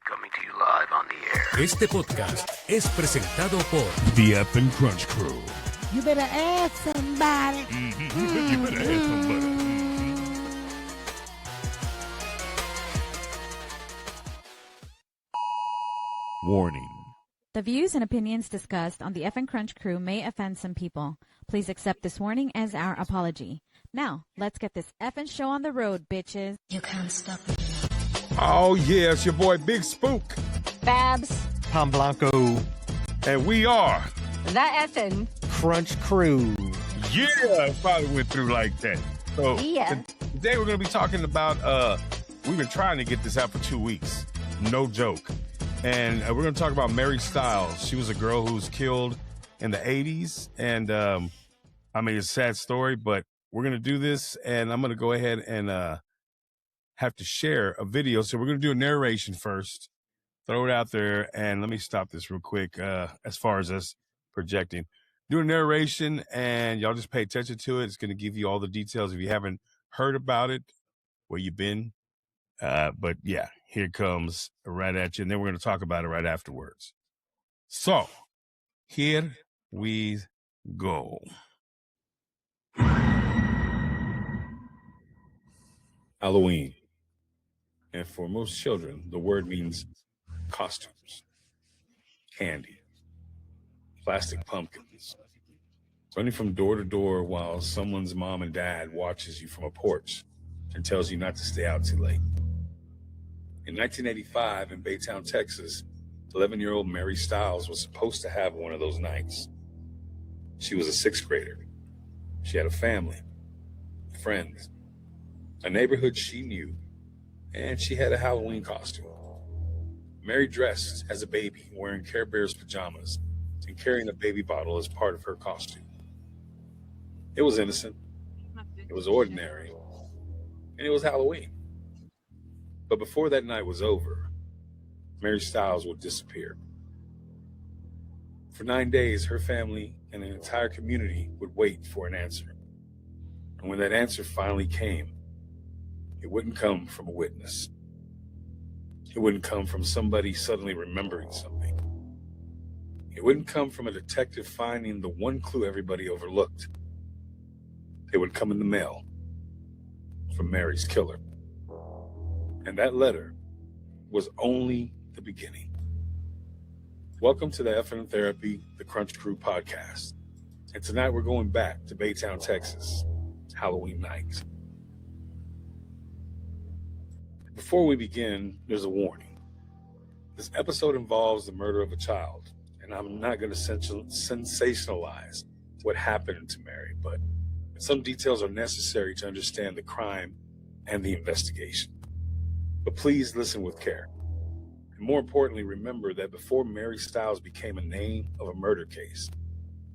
Coming to you live on the air. Este podcast es presentado por The Effin Crew. You better ask somebody. You better ask somebody. Warning. The views and opinions discussed on the Effin Crew may offend some people. Please accept this warning as our apology. Now, let's get this effing show on the road, bitches. You can't stop me. Oh, yeah, it's your boy Big Spook. Babs. Tom Blanco. And we are The Effin CrunchCrew. Yeah, finally went through like that. So Yeah. Today we're going to be talking about, we've been trying to get this out for 2 weeks. No joke. And we're going to talk about Mary Stiles. She was a girl who was killed in the 80s. And, I mean, it's a sad story, but we're going to do this. And I'm going to go ahead and have to share a video. So we're going to do a narration first. Throw it out there. And let me stop this real quick as far as us projecting. Do a narration, and y'all just pay attention to it. It's going to give you all the details if you haven't heard about it, where you've been. But yeah, here it comes right at you. And then we're going to talk about it right afterwards. So here we go. Halloween. And for most children, the word means costumes, candy, plastic pumpkins, running from door to door while someone's mom and dad watches you from a porch and tells you not to stay out too late. In 1985 in Baytown, Texas, 11-year-old Mary Stiles was supposed to have one of those nights. She was a sixth grader. She had a family, friends, a neighborhood she knew, and she had a Halloween costume. Mary dressed as a baby, wearing Care Bears pajamas and carrying a baby bottle as part of her costume. It was innocent, it was ordinary, and it was Halloween. But before that night was over, Mary Stiles would disappear. For 9 days, her family and an entire community would wait for an answer. And when that answer finally came, it wouldn't come from a witness. It wouldn't come from somebody suddenly remembering something. It wouldn't come from a detective finding the one clue everybody overlooked. It would come in the mail from Mary's killer. And that letter was only the beginning. Welcome to the Effin Therapy, the CrunchCrew Podcast. And tonight we're going back to Baytown, Texas, Halloween night. Before we begin, there's a warning. This episode involves the murder of a child, and I'm not going to sensationalize what happened to Mary, but some details are necessary to understand the crime and the investigation. But please listen with care. And more importantly, remember that before Mary Stiles became a name of a murder case,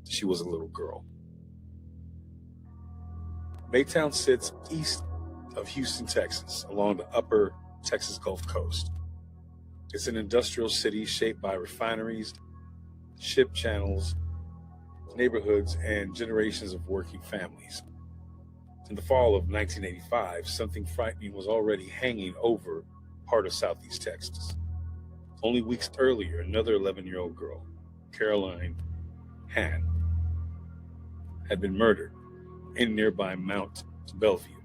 she was a little girl. Baytown sits east of Houston, Texas, along the upper Texas Gulf Coast. It's an industrial city shaped by refineries, ship channels, neighborhoods, and generations of working families. In the fall of 1985, something frightening was already hanging over part of Southeast Texas. Only weeks earlier, another 11-year-old girl, Caroline Han, had been murdered in nearby Mount Bellevue.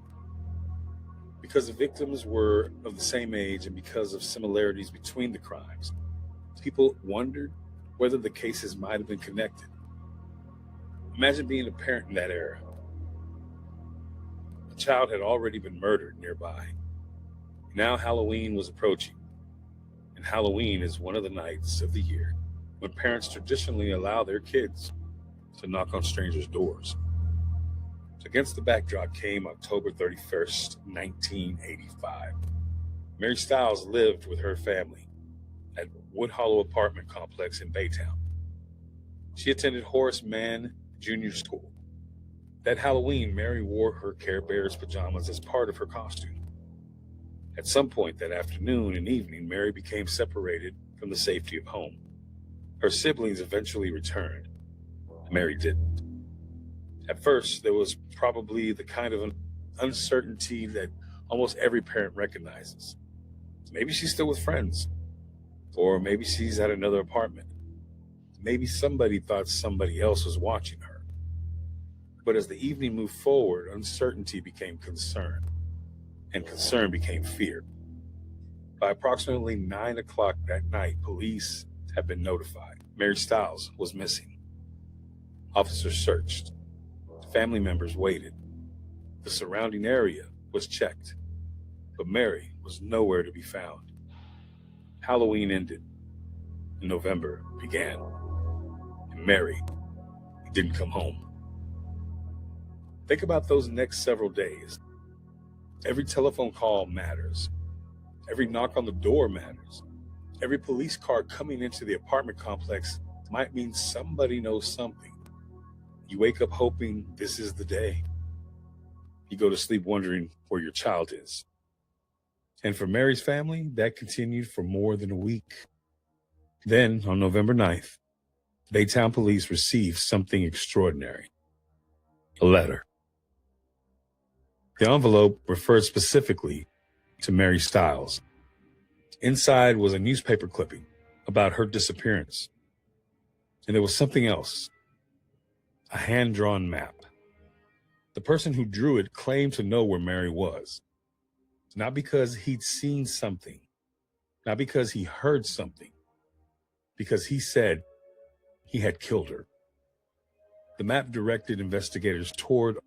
Because the victims were of the same age and because of similarities between the crimes, people wondered whether the cases might have been connected. Imagine being a parent in that era. A child had already been murdered nearby. Now Halloween was approaching, and Halloween is one of the nights of the year when parents traditionally allow their kids to knock on strangers' doors. Against the backdrop came October 31st, 1985. Mary Stiles lived with her family at Wood Hollow apartment complex in Baytown. She attended Horace Mann Junior School. That Halloween, Mary wore her Care Bears pajamas as part of her costume. At some point that afternoon and evening, Mary became separated from the safety of home. Her siblings eventually returned. Mary didn't. At first, there was probably the kind of uncertainty that almost every parent recognizes. Maybe she's still with friends. Or maybe she's at another apartment. Maybe somebody thought somebody else was watching her. But as the evening moved forward, uncertainty became concern, and concern became fear. By approximately 9 o'clock that night, police had been notified. Mary Stiles was missing. Officers searched. Family members waited. The surrounding area was checked, but Mary was nowhere to be found. Halloween ended, and November began, and Mary didn't come home. Think about those next several days. Every telephone call matters. Every knock on the door matters. Every police car coming into the apartment complex might mean somebody knows something. You wake up hoping this is the day. You go to sleep wondering where your child is. And for Mary's family, that continued for more than a week. Then, on November 9th, Baytown police received something extraordinary. A letter. The envelope referred specifically to Mary Stiles. Inside was a newspaper clipping about her disappearance. And there was something else. A hand-drawn map. The person who drew it claimed to know where Mary was. Not because he'd seen something, not because he heard something, because he said he had killed her. The map directed investigators toward a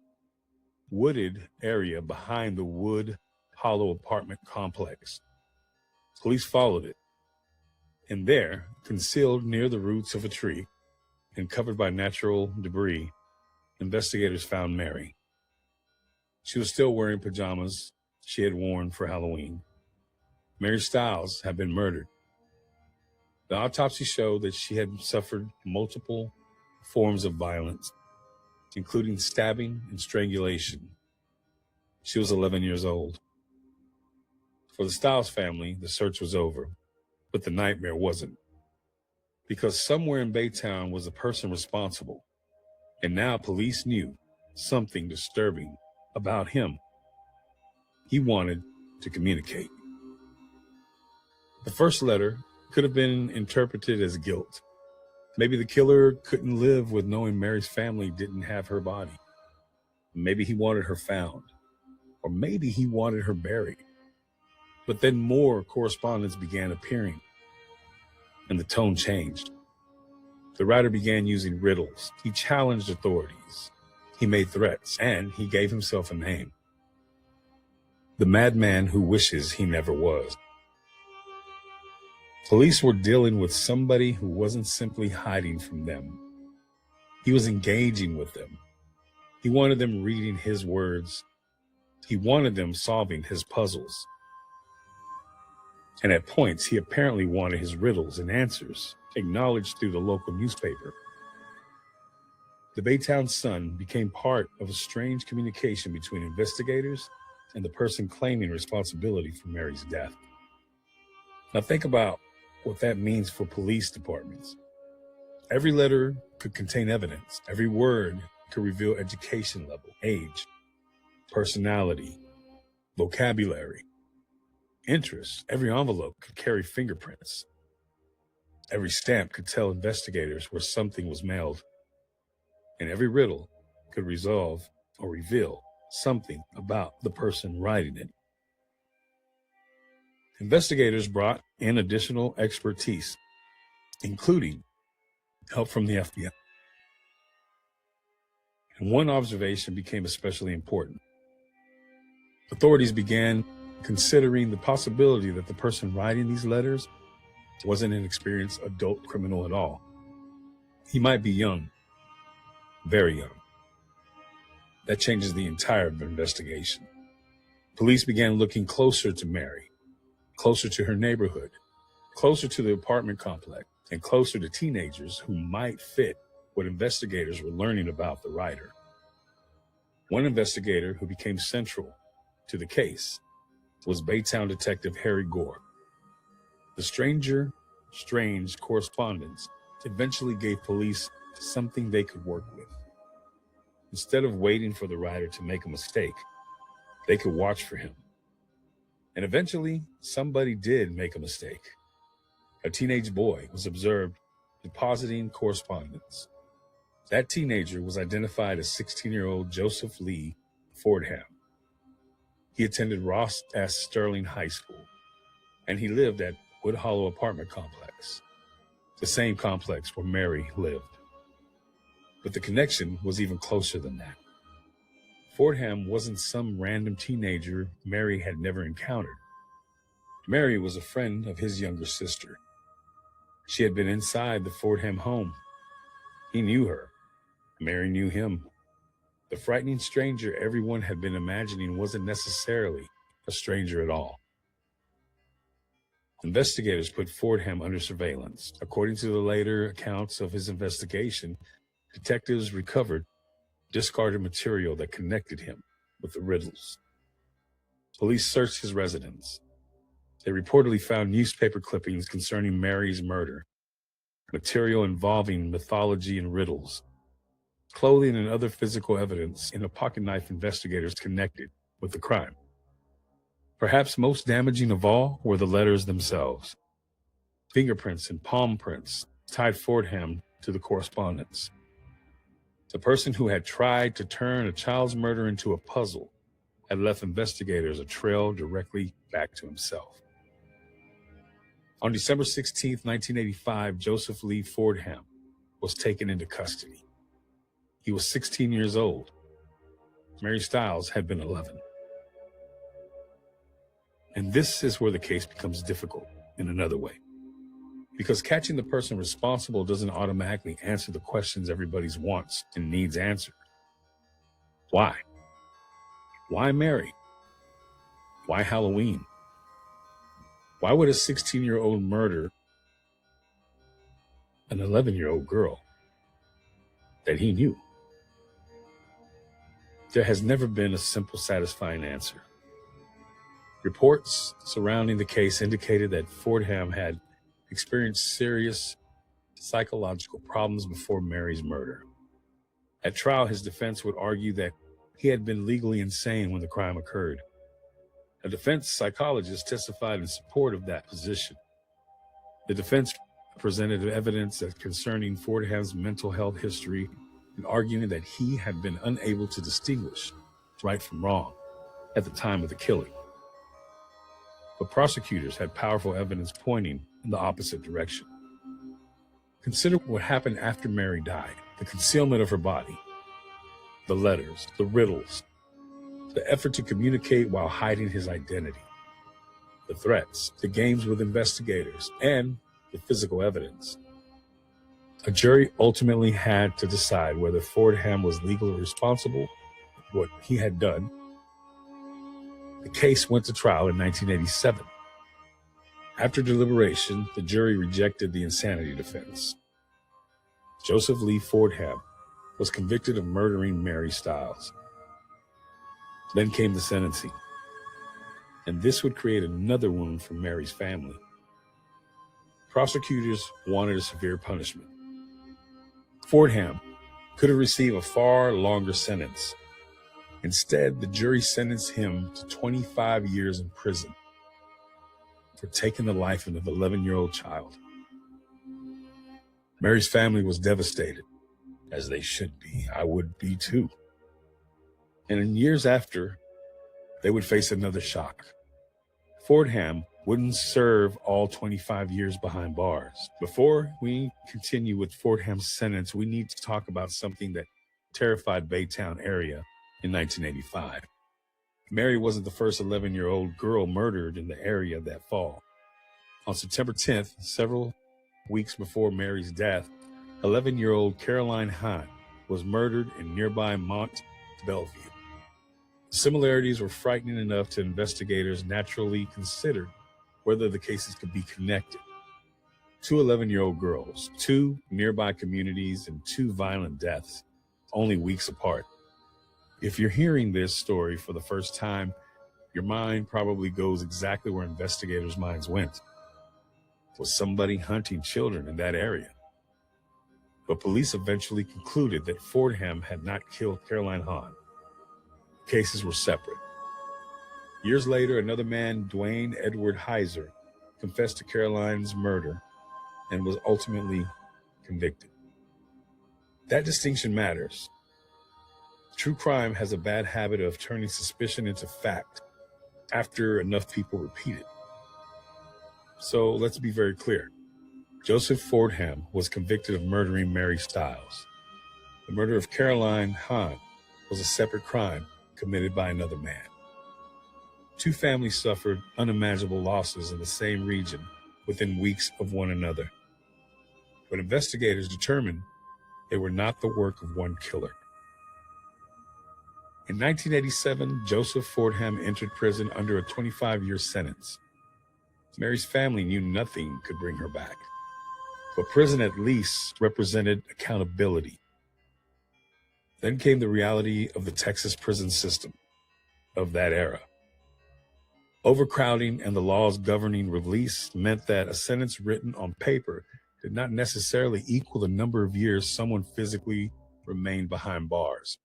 wooded area behind the Wood Hollow apartment complex. Police followed it, and there, concealed near the roots of a tree and covered by natural debris, investigators found Mary. She was still wearing pajamas she had worn for Halloween. Mary Stiles had been murdered. The autopsy showed that she had suffered multiple forms of violence, including stabbing and strangulation. She was 11 years old. For the Stiles family, the search was over, but the nightmare wasn't. Because somewhere in Baytown was a person responsible, and now police knew something disturbing about him. He wanted to communicate. The first letter could have been interpreted as guilt. Maybe the killer couldn't live with knowing Mary's family didn't have her body. Maybe he wanted her found, or maybe he wanted her buried. But then more correspondence began appearing, and the tone changed. The writer began using riddles. He challenged authorities. He made threats, and he gave himself a name. The madman who wishes he never was. Police were dealing with somebody who wasn't simply hiding from them. He was engaging with them. He wanted them reading his words. He wanted them solving his puzzles. And at points, he apparently wanted his riddles and answers acknowledged through the local newspaper. The Baytown Sun became part of a strange communication between investigators and the person claiming responsibility for Mary's death. Now think about what that means for police departments. Every letter could contain evidence. Every word could reveal education level, age, personality, vocabulary, interests. Every envelope could carry fingerprints. Every stamp could tell investigators where something was mailed. And every riddle could resolve or reveal something about the person writing it. Investigators brought in additional expertise, including help from the FBI. And one observation became especially important. Authorities began considering the possibility that the person writing these letters wasn't an experienced adult criminal at all. He might be young, very young. That changes the entire investigation. Police began looking closer to Mary, closer to her neighborhood, closer to the apartment complex, and closer to teenagers who might fit what investigators were learning about the writer. One investigator who became central to the case was Baytown Detective Harry Gore. The strange correspondence eventually gave police something they could work with. Instead of waiting for the writer to make a mistake, they could watch for him. And eventually, somebody did make a mistake. a teenage boy was observed depositing correspondence. That teenager was identified as 16-year-old Joseph Lee Fordham. He attended Ross S. Sterling High School, and he lived at Wood Hollow apartment complex, the same complex where Mary lived. But the connection was even closer than that. Fordham wasn't some random teenager Mary had never encountered. Mary was a friend of his younger sister. She had been inside the Fordham home. He knew her. Mary knew him. The frightening stranger everyone had been imagining wasn't necessarily a stranger at all. Investigators put Fordham under surveillance. According to the later accounts of his investigation, detectives recovered discarded material that connected him with the Riddles. Police searched his residence. They reportedly found newspaper clippings concerning Mary's murder, material involving mythology and riddles, clothing and other physical evidence, and a pocket knife investigators connected with the crime. Perhaps most damaging of all were the letters themselves. Fingerprints and palm prints tied Fordham to the correspondence. The person who had tried to turn a child's murder into a puzzle had left investigators a trail directly back to himself. On December 16, 1985, Joseph Lee Fordham was taken into custody. He was 16 years old. Mary Stiles had been 11. And this is where the case becomes difficult in another way. Because catching the person responsible doesn't automatically answer the questions everybody wants and needs answered. Why? Why Mary? Why Halloween? Why would a 16-year-old murder an 11-year-old girl that he knew? There has never been a simple, satisfying answer. Reports surrounding the case indicated that Fordham had experienced serious psychological problems before Mary's murder. At trial, his defense would argue that he had been legally insane when the crime occurred. A defense psychologist testified in support of that position. The defense presented evidence concerning Fordham's mental health history and arguing that he had been unable to distinguish right from wrong at the time of the killing. But prosecutors had powerful evidence pointing in the opposite direction. Consider what happened after Mary died: the concealment of her body, the letters, the riddles, the effort to communicate while hiding his identity, the threats, the games with investigators, and the physical evidence. A jury ultimately had to decide whether Fordham was legally responsible for what he had done. The case went to trial in 1987. After deliberation, the jury rejected the insanity defense. Joseph Lee Fordham was convicted of murdering Mary Stiles. Then came the sentencing, and this would create another wound for Mary's family. Prosecutors wanted a severe punishment. Fordham could have received a far longer sentence. Instead, the jury sentenced him to 25 years in prison for taking the life of an 11-year-old child. Mary's family was devastated, as they should be. I would be too. And in years after, they would face another shock. Fordham wouldn't serve all 25 years behind bars. Before we continue with Fordham's sentence, we need to talk about something that terrified Baytown area in 1985. Mary wasn't the first 11-year-old girl murdered in the area that fall. On September 10th, several weeks before Mary's death, 11-year-old Caroline Hahn was murdered in nearby Mont Bellevue. The similarities were frightening enough to investigators naturally considered whether the cases could be connected. Two 11-year-old girls, two nearby communities, and two violent deaths, only weeks apart. If you're hearing this story for the first time, your mind probably goes exactly where investigators' minds went. Was somebody hunting children in that area? But police eventually concluded that Fordham had not killed Caroline Hahn. Cases were separate. Years later, another man, Dwayne Edward Heiser, confessed to Caroline's murder and was ultimately convicted. That distinction matters. True crime has a bad habit of turning suspicion into fact after enough people repeat it. So let's be very clear. Joseph Fordham was convicted of murdering Mary Stiles. The murder of Caroline Hahn was a separate crime committed by another man. Two families suffered unimaginable losses in the same region within weeks of one another. But investigators determined they were not the work of one killer. In 1987, Joseph Fordham entered prison under a 25-year sentence. Mary's family knew nothing could bring her back, but prison at least represented accountability. Then came the reality of the Texas prison system of that era. Overcrowding and the laws governing release meant that a sentence written on paper did not necessarily equal the number of years someone physically remained behind bars.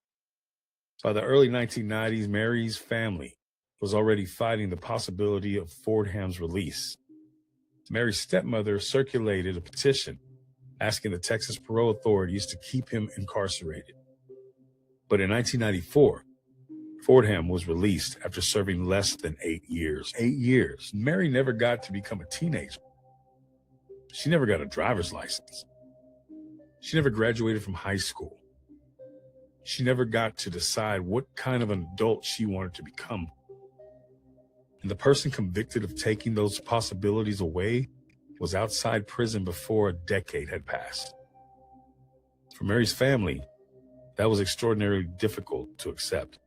By the early 1990s, Mary's family was already fighting the possibility of Fordham's release. Mary's stepmother circulated a petition asking the Texas parole authorities to keep him incarcerated. But in 1994, Fordham was released after serving less than 8 years. 8 years. Mary never got to become a teenager. She never got a driver's license. She never graduated from high school. She never got to decide what kind of an adult she wanted to become. And the person convicted of taking those possibilities away was outside prison before a decade had passed. For Mary's family, that was extraordinarily difficult to accept.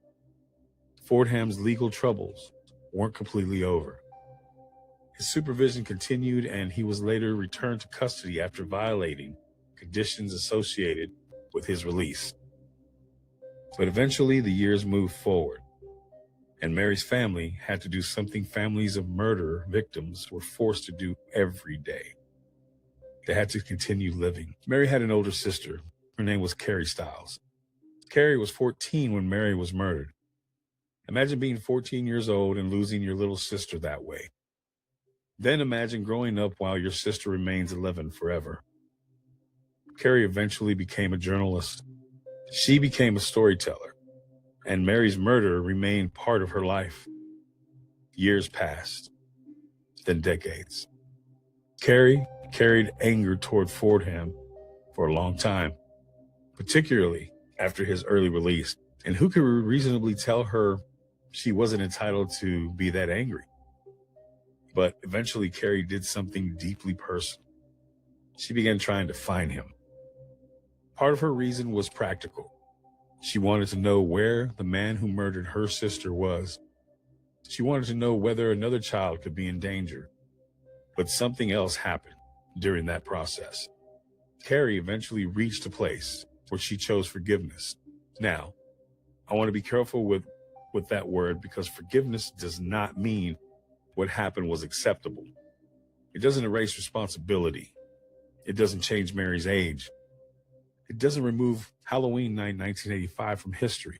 Fordham's legal troubles weren't completely over. His supervision continued, and he was later returned to custody after violating conditions associated with his release. But eventually, the years moved forward, and Mary's family had to do something families of murder victims were forced to do every day. They had to continue living. Mary had an older sister. Her name was Mary Stiles. Carrie was 14 when Mary was murdered. Imagine being 14 years old and losing your little sister that way. Then imagine growing up while your sister remains 11 forever. Carrie eventually became a journalist. She became a storyteller, and Mary's murder remained part of her life. Years passed, then decades. Carrie carried anger toward Fordham for a long time, particularly after his early release. And who could reasonably tell her she wasn't entitled to be that angry? But eventually, Carrie did something deeply personal. She began trying to find him. Part of her reason was practical. She wanted to know where the man who murdered her sister was. She wanted to know whether another child could be in danger. But something else happened during that process. Carrie eventually reached a place where she chose forgiveness. Now, I want to be careful with that word, because forgiveness does not mean what happened was acceptable. It doesn't erase responsibility. It doesn't change Mary's age. It doesn't remove Halloween night 1985 from history.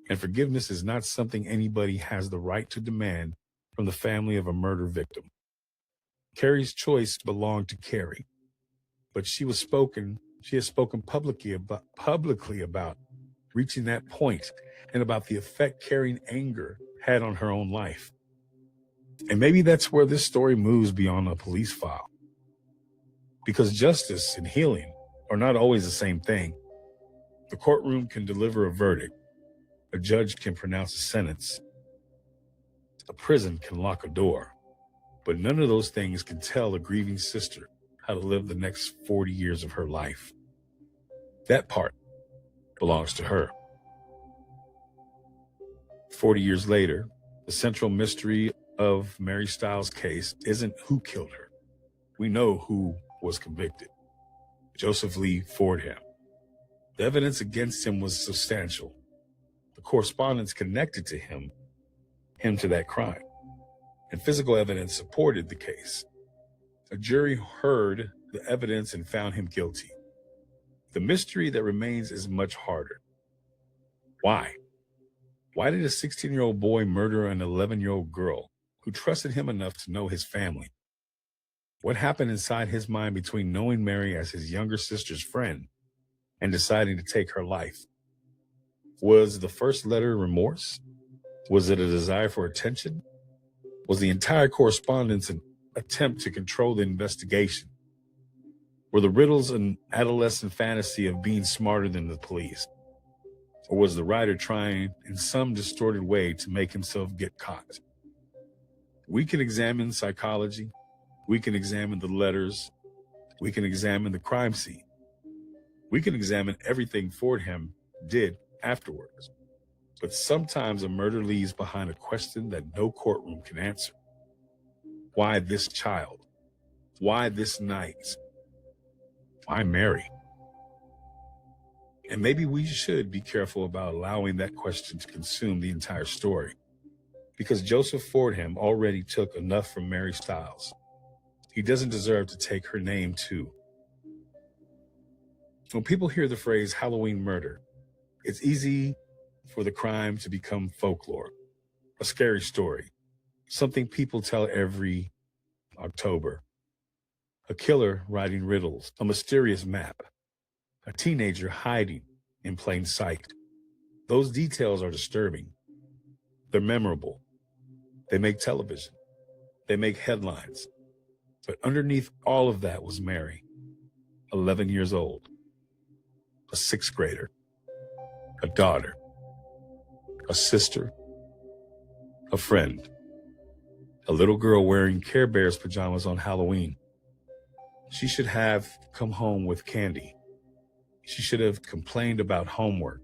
And forgiveness is not something anybody has the right to demand from the family of a murder victim. Carrie's choice belonged to Carrie, but she has spoken publicly about reaching that point and about the effect carrying anger had on her own life. And maybe that's where this story moves beyond a police file. Because justice and healing are not always the same thing. The courtroom can deliver a verdict. A judge can pronounce a sentence. A prison can lock a door. But none of those things can tell a grieving sister how to live the next 40 years of her life. That part belongs to her. 40 years later, the central mystery of Mary Stiles' case isn't who killed her. We know who was convicted. Joseph Lee Fordham. The evidence against him was substantial. The correspondence connected to him to that crime, and physical evidence supported the case. A jury heard the evidence and found him guilty. The mystery that remains is much harder. Why? Why did a 16-year-old boy murder an 11-year-old girl who trusted him enough to know his family? What happened inside his mind between knowing Mary as his younger sister's friend and deciding to take her life? Was the first letter remorse? Was it a desire for attention? Was the entire correspondence an attempt to control the investigation? Were the riddles an adolescent fantasy of being smarter than the police? Or was the writer trying in some distorted way to make himself get caught? We can examine psychology. We can examine the letters. We can examine the crime scene. We can examine everything Fordham did afterwards. But sometimes a murder leaves behind a question that no courtroom can answer. Why this child? Why this night? Why Mary? And maybe we should be careful about allowing that question to consume the entire story, because Joseph Fordham already took enough from Mary Stiles. He doesn't deserve to take her name too. When people hear the phrase Halloween murder, it's easy for the crime to become folklore, a scary story, something people tell every October. A killer writing riddles, a mysterious map, a teenager hiding in plain sight. Those details are disturbing. They're memorable. They make television. They make headlines. But underneath all of that was Mary, 11 years old, a sixth grader, a daughter, a sister, a friend, a little girl wearing Care Bears pajamas on Halloween. She should have come home with candy. She should have complained about homework.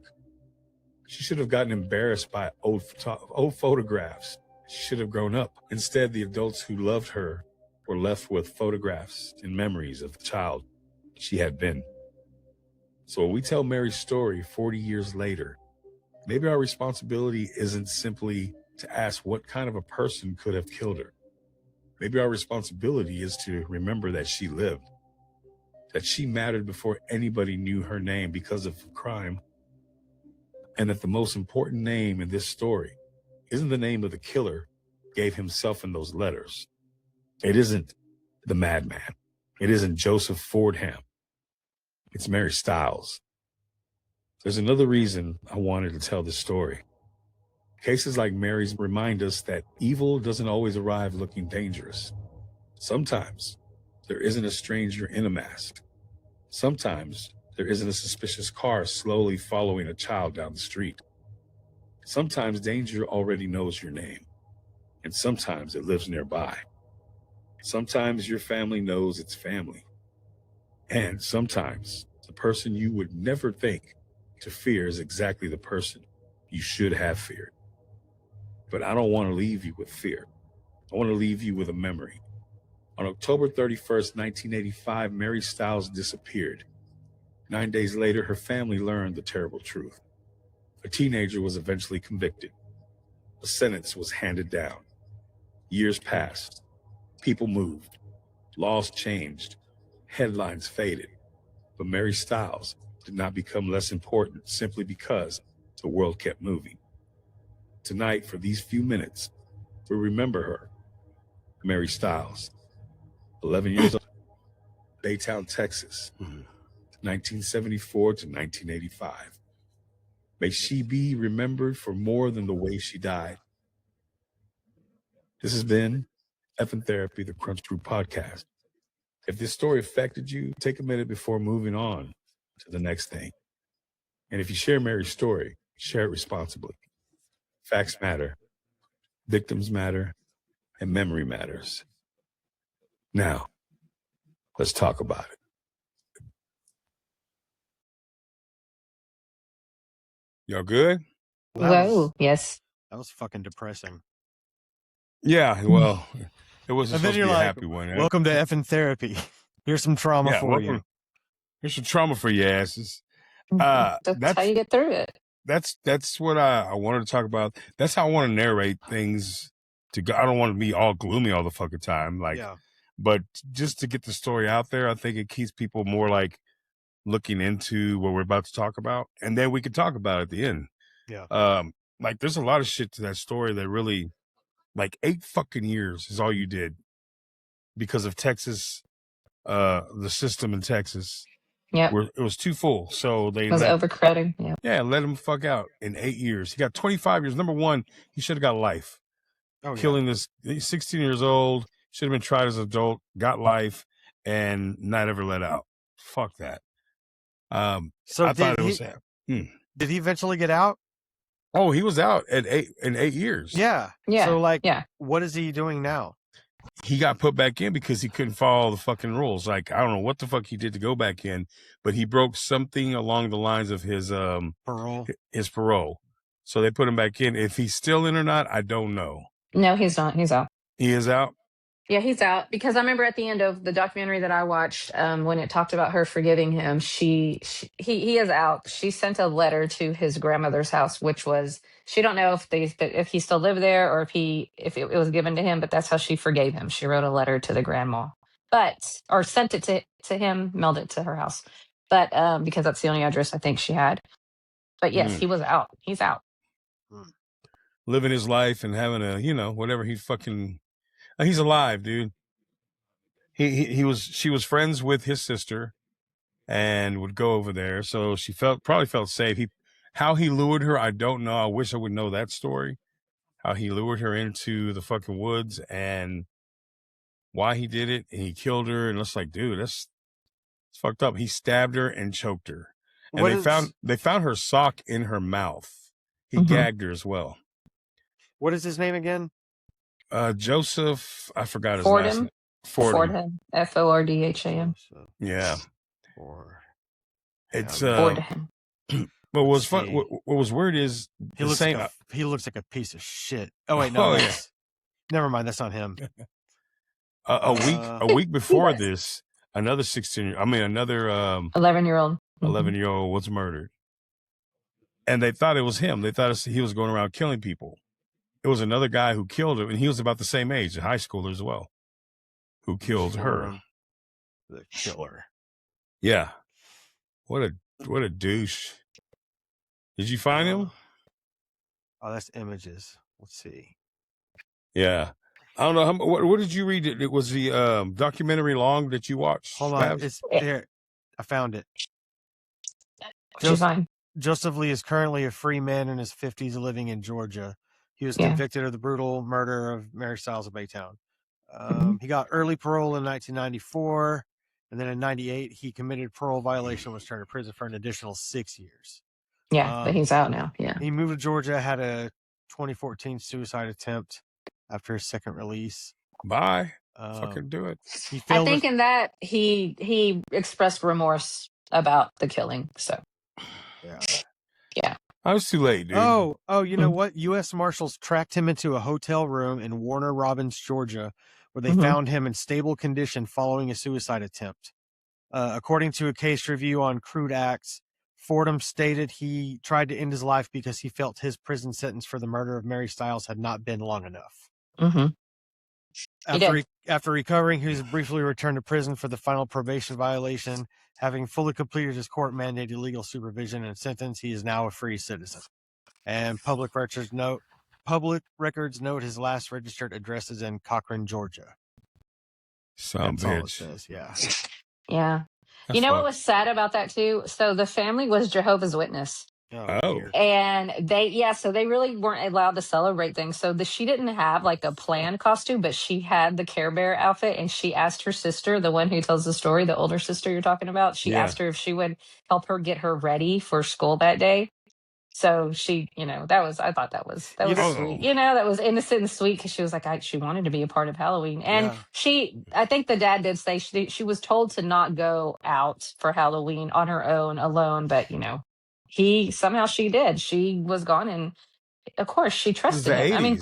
She should have gotten embarrassed by old photographs. She should have grown up. Instead, the adults who loved her were left with photographs and memories of the child she had been. So when we tell Mary's story 40 years later, maybe our responsibility isn't simply to ask what kind of a person could have killed her. Maybe our responsibility is to remember that she lived, that she mattered before anybody knew her name because of a crime, and that the most important name in this story isn't the name of the killer gave himself in those letters. It isn't the madman. It isn't Joseph Fordham. It's Mary Stiles. There's another reason I wanted to tell this story. Cases like Mary's remind us that evil doesn't always arrive looking dangerous. Sometimes there isn't a stranger in a mask. Sometimes there isn't a suspicious car slowly following a child down the street. Sometimes danger already knows your name, and sometimes it lives nearby. Sometimes your family knows its family. And sometimes the person you would never think to fear is exactly the person you should have feared. But I don't want to leave you with fear. I want to leave you with a memory. On October 31st, 1985, Mary Stiles disappeared. 9 days later, her family learned the terrible truth. A teenager was eventually convicted. A sentence was handed down. Years passed. People moved. Laws changed. Headlines faded. But Mary Stiles did not become less important simply because the world kept moving. Tonight, for these few minutes, we remember her, Mary Stiles, 11 years old, Baytown, Texas, 1974 to 1985. May she be remembered for more than the way she died. This has been Effin Therapy, the CrunchCrew Podcast. If this story affected you, take a minute before moving on to the next thing. And if you share Mary's story, share it responsibly. Facts matter, victims matter, and memory matters. Now, let's talk about it. Y'all good? Whoa, yes. That was fucking depressing. Yeah, well, it wasn't And then supposed to you're be a like, happy one. welcome to Effin Therapy. Here's some trauma for you. Here's some trauma for your asses. That's how you get through it. That's what I wanted to talk about. That's how I want to narrate things. I don't want to be all gloomy all the fucking time. But just to get the story out there, I think it keeps people more like looking into what we're about to talk about, and then we can talk about it at the end. Yeah. Like there's a lot of shit to that story that really, like 8 fucking years is all you did. because of Texas, the system in Texas. Yep. It was too full. So they was overcrowding. Yeah. Yeah, let him fuck out in 8 years. He got 25 years. Number one, he should have got life. Killing this, he's 16 years old, should have been tried as an adult, got life, and not ever let out. Fuck that. So I thought it was sad. Did he eventually get out? Oh, he was out in 8 years. Yeah. Yeah. So what is he doing now? He got put back in because he couldn't follow the fucking rules. Like, I don't know what the fuck he did to go back in, but he broke something along the lines of his parole. His parole. So they put him back in. If he's still in or not, I don't know. No, he's not. He's out. He is out? Yeah, he's out because I remember at the end of the documentary that I watched, when it talked about her forgiving him, he is out. She sent a letter to his grandmother's house, which was, she don't know if he still lived there or if it was given to him, but that's how she forgave him. She wrote a letter to the grandma, or sent it to him, mailed it to her house, but because that's the only address I think she had. But yes, he was out. He's out. Living his life and having whatever he fucking. He's alive, dude. She was friends with his sister and would go over there. So she probably felt safe. How he lured her, I don't know. I wish I would know that story. How he lured her into the fucking woods and why he did it. And he killed her. And it's like, dude, it's fucked up. He stabbed her and choked her. And they found her sock in her mouth. He gagged her as well. What is his name again? Joseph, I forgot his last name. Fordham. Fordham. Yeah. It's Fordham. What was fun? What was weird is he looks like a piece of shit. Oh wait, no, never mind. That's not him. A week before this, another 11-year-old. 11-year-old was murdered, and they thought it was him. They thought he was going around killing people. It was another guy who killed her, and he was about the same age, a high schooler as well, who killed her. The killer. Yeah. What a douche. Did you find him? Oh, that's images. Let's see. Yeah. I don't know. What did you read? It was the documentary long that you watched? Hold on. It's there. I found it. Joseph Lee is currently a free man in his 50s living in Georgia. He was convicted of the brutal murder of Mary Stiles of Baytown. He got early parole in 1994, and then in 98, he committed parole violation and was turned to prison for an additional 6 years. Yeah, but he's out now. Yeah. He moved to Georgia, had a 2014 suicide attempt after his second release. Bye. Fucking do it. I think in that he expressed remorse about the killing. So. Yeah. I was too late, dude. Oh, you know what? U.S. Marshals tracked him into a hotel room in Warner Robins, Georgia, where they found him in stable condition following a suicide attempt. According to a case review on Crude Acts, Fordham stated he tried to end his life because he felt his prison sentence for the murder of Mary Stiles had not been long enough. After recovering, he was briefly returned to prison for the final probation violation. Having fully completed his court-mandated legal supervision and sentence, he is now a free citizen. And public records note his last registered address is in Cochran, Georgia. That's all it says. Yeah. Yeah. That's what was sad about that too? So the family was Jehovah's Witness. Oh. And so they really weren't allowed to celebrate things. So she didn't have like a planned costume, but she had the Care Bear outfit, and she asked her sister, the one who tells the story, the older sister you're talking about, she asked her if she would help her get her ready for school that day. So she, I thought that was sweet. That was innocent and sweet because she was like, she wanted to be a part of Halloween. And I think the dad did say she was told to not go out for Halloween on her own alone, but she did. She was gone, and of course she trusted him. 80s. I mean,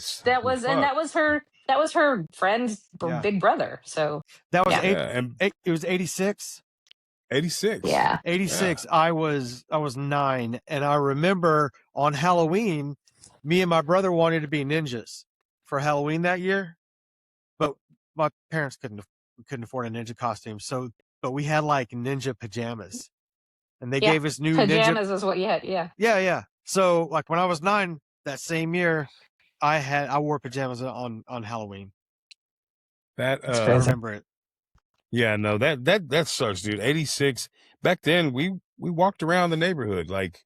that was her friend's big brother. So that was it was 86. 86. Yeah. 86. Yeah. I was 9, and I remember on Halloween, me and my brother wanted to be ninjas for Halloween that year, but my parents couldn't afford a ninja costume. But we had like ninja pajamas. And they gave us new pajamas is what you had, Yeah. So like when I was 9 that same year, I wore pajamas on Halloween. That It's I crazy. remember it. yeah, no, that sucks, dude. 86. Back then, we walked around the neighborhood like,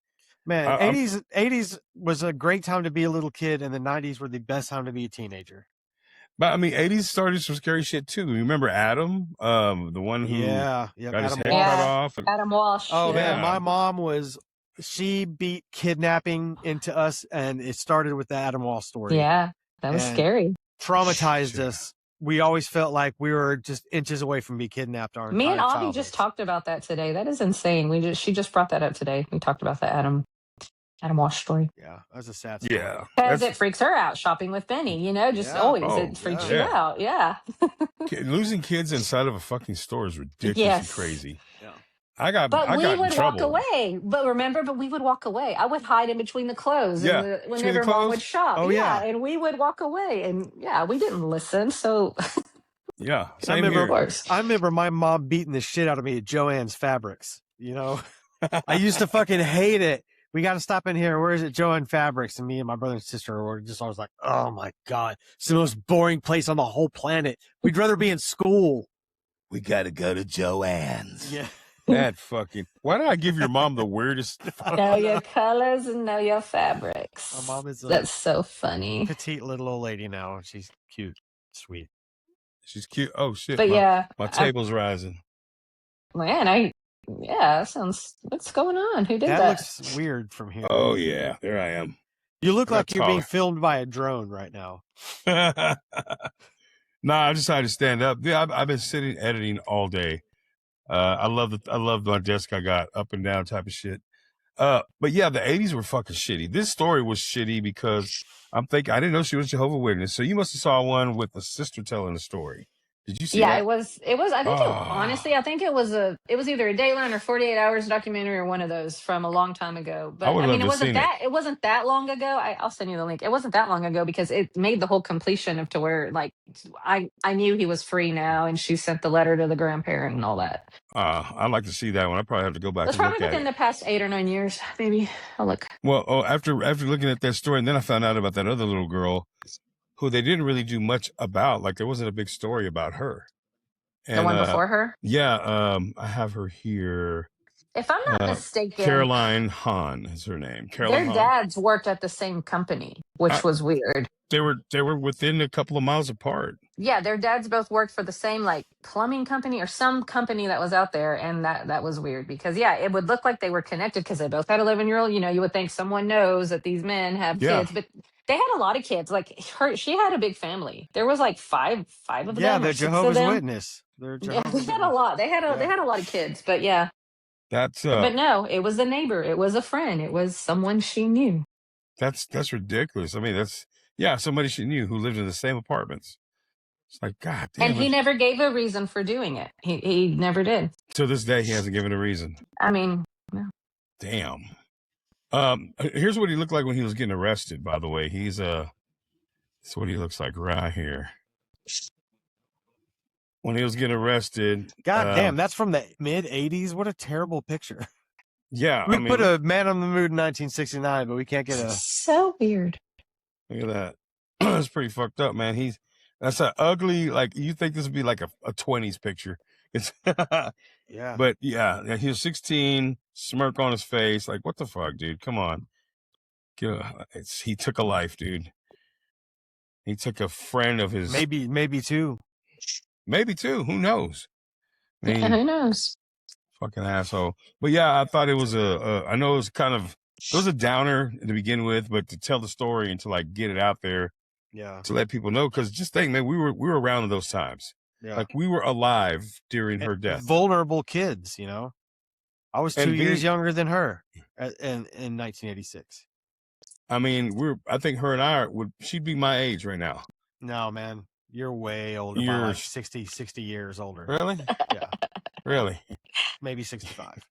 Man, I'm- 80s was a great time to be a little kid, and the 90s were the best time to be a teenager. but I mean, 80s started some scary shit too. You remember Adam, the one who Yeah, got his Adam head Walsh. cut Yeah. off? And, Adam Walsh. Oh man, Yeah. my mom she beat kidnapping into us, and it started with the Adam Walsh story. Yeah, that was And scary. Traumatized Yeah. us. We always felt like we were just inches away from being kidnapped. Our Me and entire Avi just childhoods. talked about that today. That is insane. She just brought that up today. We talked about the Adam Walsh story. Yeah, that was a sad story. yeah, Because that's it freaks her out shopping with Benny, just Yeah. always. Oh, It freaks yeah. you out. Yeah. losing kids inside of a fucking store is ridiculously Yes. crazy. Yeah. I got But I we got in would walk trouble. away. But we would walk away. I would hide in between the clothes Yeah, whenever between the mom would clothes? shop. Oh, yeah. yeah. And we would walk away. And we didn't listen. So Yeah, I same remember, of here. course. I remember my mom beating the shit out of me at Joann's Fabrics. I used to fucking hate it. We got to stop in here. Where is it? Joann Fabrics. And me and my brother and sister were just always like, oh my God, it's the most boring place on the whole planet. We'd rather be in school. We gotta go to Joanne's. Yeah. That fucking. Why did I give your mom the weirdest? Know your colors and know your fabrics. My mom is a That's so funny. petite little old lady now. She's cute, sweet. She's cute. Oh shit! But my table's rising. that sounds. What's going on? Who did That that? looks weird from here. Oh yeah, there I am. You look I like got you're being taller. filmed by a drone right now. Nah, I decided to stand up. Yeah, I've been sitting editing all day. I love my desk I got up and down type of shit. But yeah, the 80s were fucking shitty. This story was shitty because I didn't know she was Jehovah's Witness. So you must have saw one with the sister telling the story. Did you see Yeah, that? it was. I think Ah. honestly, I think it was either a Dateline or 48 Hours documentary or one of those from a long time ago. But I would I mean, love to have seen it. it wasn't that long ago. I'll send you the link. It wasn't that long ago because it made the whole completion of to where like I knew he was free now, and she sent the letter to the grandparent and all that. I'd like to see that one. I probably have to go back That's and look probably at within it. the past 8 or 9 years, maybe. I'll look. Well, after looking at that story, and then I found out about that other little girl who they didn't really do much about. Like there wasn't a big story about her. The one before her. Yeah, I have her here. If I'm not mistaken, Caroline Hahn is her name. their Caroline Hahn. dads worked at the same company, which was weird. They were within a couple of miles apart. Yeah, their dads both worked for the same like plumbing company or some company that was out there, and that was weird because it would look like they were connected because they both had 11-year-old. You would think someone knows that these men have kids, but they had a lot of kids. Like she had a big family. There was like five of them. Yeah, or they're 6 of Jehovah's them. Witness. They're Yeah, Jehovah's they had a lot. They had a lot of kids, but yeah. That's But no, it was a neighbor. It was a friend. It was someone she knew. that's ridiculous. I mean, that's somebody she knew who lived in the same apartments. It's like, God damn. And he never gave a reason for doing it. He never did. To this day, he hasn't given a reason. I mean, no. Damn. Here's what he looked like when he was getting arrested. By the way, that's what he looks like right here. When he was getting arrested. God damn, that's from the mid 80s. What a terrible picture. Yeah, We put a Man on the Moon in 1969, but we can't get a. So weird. Look at that. That's pretty fucked up, man. That's an ugly, like, you think this would be like a 20s picture. It's Yeah. But yeah, he was 16, smirk on his face. Like, what the fuck, dude? Come on. He took a life, dude. He took a friend of his. Maybe two. Maybe two. Who knows? I mean, Who knows? fucking asshole. But yeah, I thought it was I know it was a downer to begin with, but to tell the story and to like get it out there, Yeah. to let people know, because just think, man, we were around in those times. Yeah. Like we were alive during her death. Vulnerable kids, I was 2 And years being- younger than her in 1986. I mean, I think her and I she'd be my age right now. No, man, you're way older. By like 60 years older. Really? Yeah, Really? maybe 65.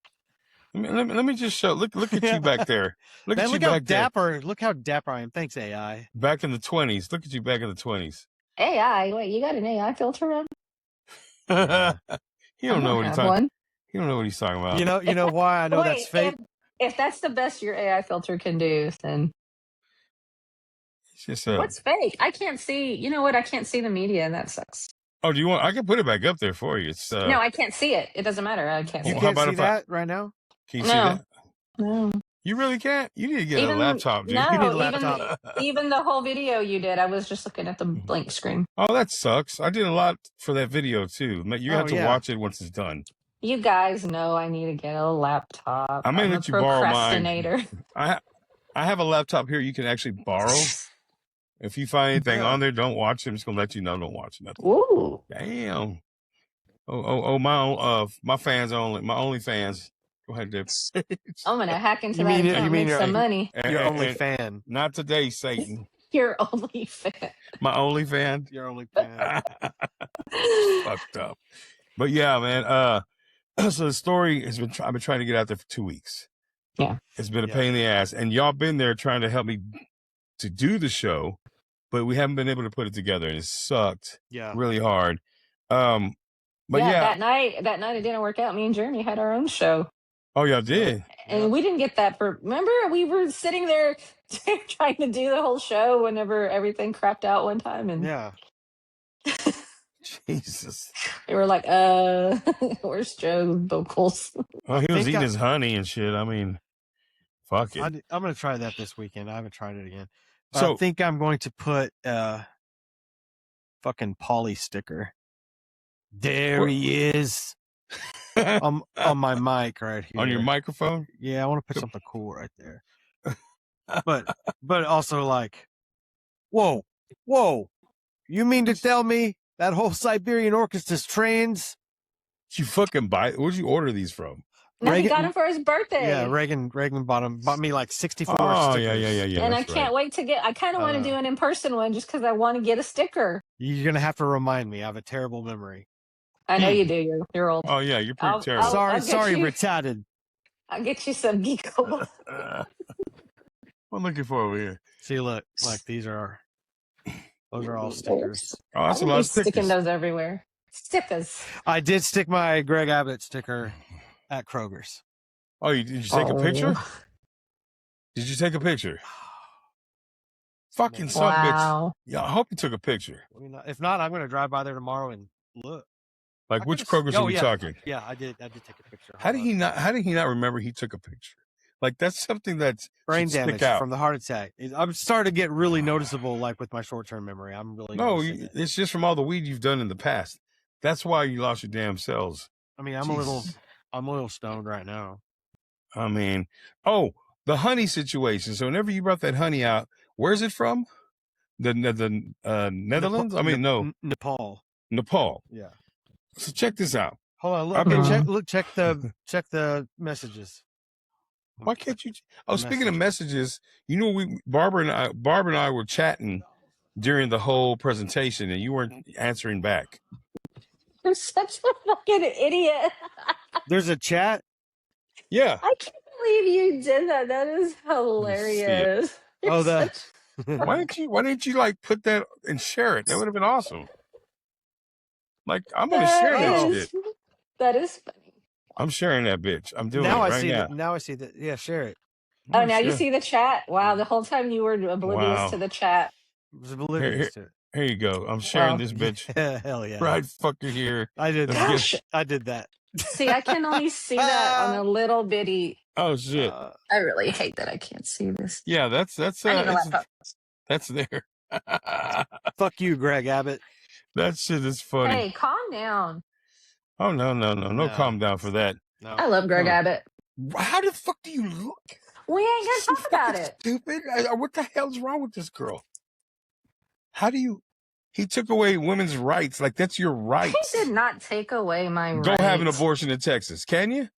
Let me just show. Look at you back there. Look Man, at you look how back there. dapper. Look how dapper I am. Thanks, AI. Back in the 20s. Look at you back in the 20s. AI. Wait, you got an AI filter on? He don't know what he's talking. One. He don't know what he's talking about. You know why I know Wait, that's fake? If that's the best your AI filter can do, then It's just what's fake? I can't see. You know what? I can't see the media, and that sucks. Oh, do you want? I can put it back up there for you. It's No, I can't see it. It doesn't matter. I can't see You Well, it. how can't about see if I? that right now? Can you see No. that? No. You really can't. You need to get a Even laptop, dude. You need a no, laptop. even the whole video you did, I was just looking at the blank screen. Oh, that sucks. I did a lot for that video too. You have Oh, to yeah. watch it once it's done. You guys know I need to get a laptop. I may I'm a let you borrow mine. procrastinator. I have a laptop here you can actually borrow. If you find anything Yeah. on there, don't watch it. I'm just gonna let you know. Don't watch nothing. Ooh. Damn. My fans only. My only fans. Go ahead, Dip. I'm gonna hack into You that mean- account you and mean make your- some money. Your only And fan. not today, Satan. Your only fan. My only fan. Your only fan. Fucked up. But yeah, man. So the story has been. I've been trying to get out there for 2 weeks. Yeah. It's been a Yeah. pain in the ass, and y'all been there trying to help me to do the show, but we haven't been able to put it together, and it sucked Yeah. really hard. But yeah, yeah. that night it didn't work out. Me and Jeremy had our own show. Oh, y'all did. And we didn't get that for. Remember, we were sitting there trying to do the whole show whenever everything crapped out one time, and Yeah. Jesus. they were like, where's Joe's vocals?" Oh, he was think eating I- his honey and shit. I mean, fuck it. I'm going to try that this weekend. I haven't tried it again. But So- I think I'm going to put fucking Polly sticker. There What? he is. on my mic right here. On your microphone? Yeah, I want to put something cool right there. But also like, whoa. You mean to tell me that whole Siberian Orchestra's trains? You fucking buy. Where'd you order these from? No, he Reagan- got him for his birthday. Yeah, Reagan bought me like 64 Oh, stickers. yeah. and I that's can't right. wait to get. I kind of want to do an in-person one just because I want to get a sticker. You're gonna have to remind me. I have a terrible memory. I know you do. You're old. Oh, yeah, you're pretty I'll- terrible. Sorry, get you- retarded. I'll get you some geeko. What I'm looking for over here. See, look, like those are all stickers. Oh, that's a I'm lot gonna of be sticking stickers. those everywhere. Stickers. I did stick my Greg Abbott sticker at Kroger's. Oh, did you take a picture? Did you take a picture? Fucking son of a bitch. Wow. Yeah, I hope you took a picture. I mean, if not, I'm gonna drive by there tomorrow and look. Like, I which could've- Kroger's oh, are we yeah. talking? Yeah, I did take a picture. How did he not remember he took a picture? Like, that's something that's Brain should damage stick out. from the heart attack. I'm starting to get really noticeable, like with my short-term memory. I'm really No, noticing it. it's just from all the weed you've done in the past. That's why you lost your damn cells. I mean, I'm Jesus. a little stoned right now. I mean, the honey situation. So whenever you brought that honey out, where's it from? The Netherlands? I mean, no, Nepal. Nepal. Yeah. So check this out. Hold on. I've Look, been- check the messages. Why can't you? Oh, speaking of messages, you know, Barbara and I were chatting during the whole presentation, and you weren't answering back. You're such a fucking idiot. There's a chat. Yeah. I can't believe you did that. That is hilarious. You're Oh, the such- Why didn't you like put that and share it? That would have been awesome. Like, I'm gonna share that shit. That is funny. I'm sharing that bitch. I'm doing now it I right see now. that. Now I see that. Yeah, share it. Oh, now you Sure. see the chat? Wow, the whole time you were oblivious Wow. to the chat. I was oblivious to it. Here you go. I'm sharing Wow. this bitch Yeah, hell yeah. right fucking here. I did Let's that. get- Gosh. I did that. See, I can only see that on a little bitty. Oh shit. I really hate that I can't see this. Yeah, that's I need a it's- laptop. that's there. Fuck you, Greg Abbott. That shit is funny. Hey, calm down. Oh no, No. calm down for that. No. I love Greg Oh. Abbott. How the fuck do you look? We ain't Is she gonna talk about fucking it. Stupid. What the hell's wrong with this girl? How do you? He took away women's rights. Like, that's your rights. He did not take away my Go rights. have an abortion in Texas. Can you?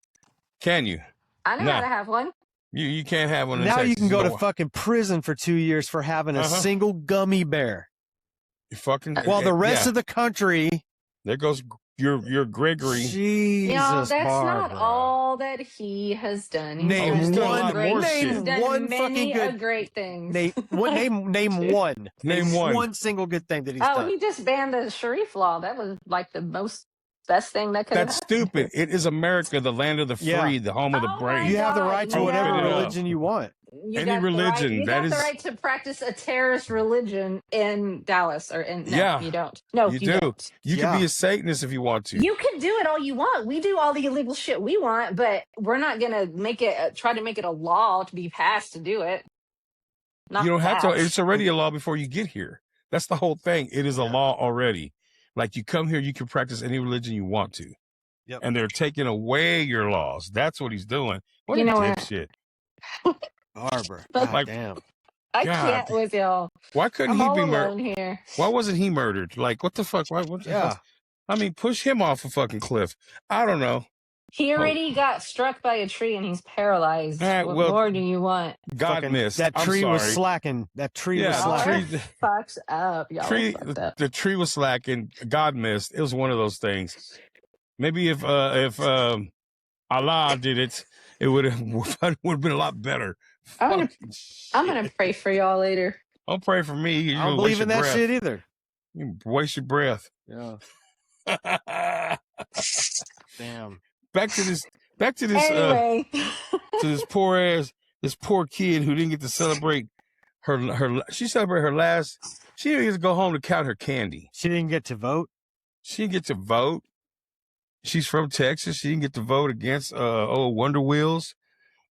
Can you? I know Nah. how to have one. You can't have one in Now Texas. you can go to don't- fucking prison for 2 years for having a Uh-huh. single gummy bear, You fucking. while the rest yeah. of the country. There goes your Gregory. Jesus, No, that's not Barbara. all that he has done. He's Name done he's done a many lot great- more he's shit. done One many fucking good- great things. Name one. Name one. One single good thing that he's Oh, done. he just banned the Sharif law. That was like the best thing that could have That's happened. stupid. It is America, the land of the free, Yeah. the home of the Oh brave. my You have the God, right to no. whatever Spit it up. religion you want. You Any got the right. religion You that got the is, right to practice a terrorist religion in Dallas, or in no, yeah, you don't. No, you you do. don't. You can Yeah. be a Satanist if you want to. You can do it all you want. We do all the illegal shit we want, but we're not gonna make it. Try to make it a law to be passed to do it. You Not don't have to. that. It's already a law before you get here. That's the whole thing. It is a law already. Like you come here, you can practice any religion you want to. Yep. And they're taking away your laws. That's what he's doing. What You a know what? dipshit. Barbara. But- God Like, damn. I God. can't with y'all. Why couldn't I'm he all be alone murdered? here. Why wasn't he murdered? Like, what the fuck? What the Yeah. fuck? I mean, push him off a fucking cliff. I don't know. He already got struck by a tree and he's paralyzed. All right, What well, more do you want? God Fucking- missed. That I'm tree was sorry. slacking. That tree was Yeah, the slacking. tree, Fucks up. Y'all tree, fucked up. the tree was slacking. God missed. It was one of those things. Maybe if Allah did it, it would have been a lot better. I'm gonna- Fucking I'm shit. gonna pray for y'all later. Don't pray for me. You're I don't gonna waste believe in your that breath. shit either. You waste your breath. Yeah. Damn. Back to this. Anyway, To this poor kid who didn't get to celebrate her. She celebrated her last. She didn't get to go home to count her candy. She didn't get to vote. She didn't get to vote. She's from Texas. She didn't get to vote against old Wonder Wheels.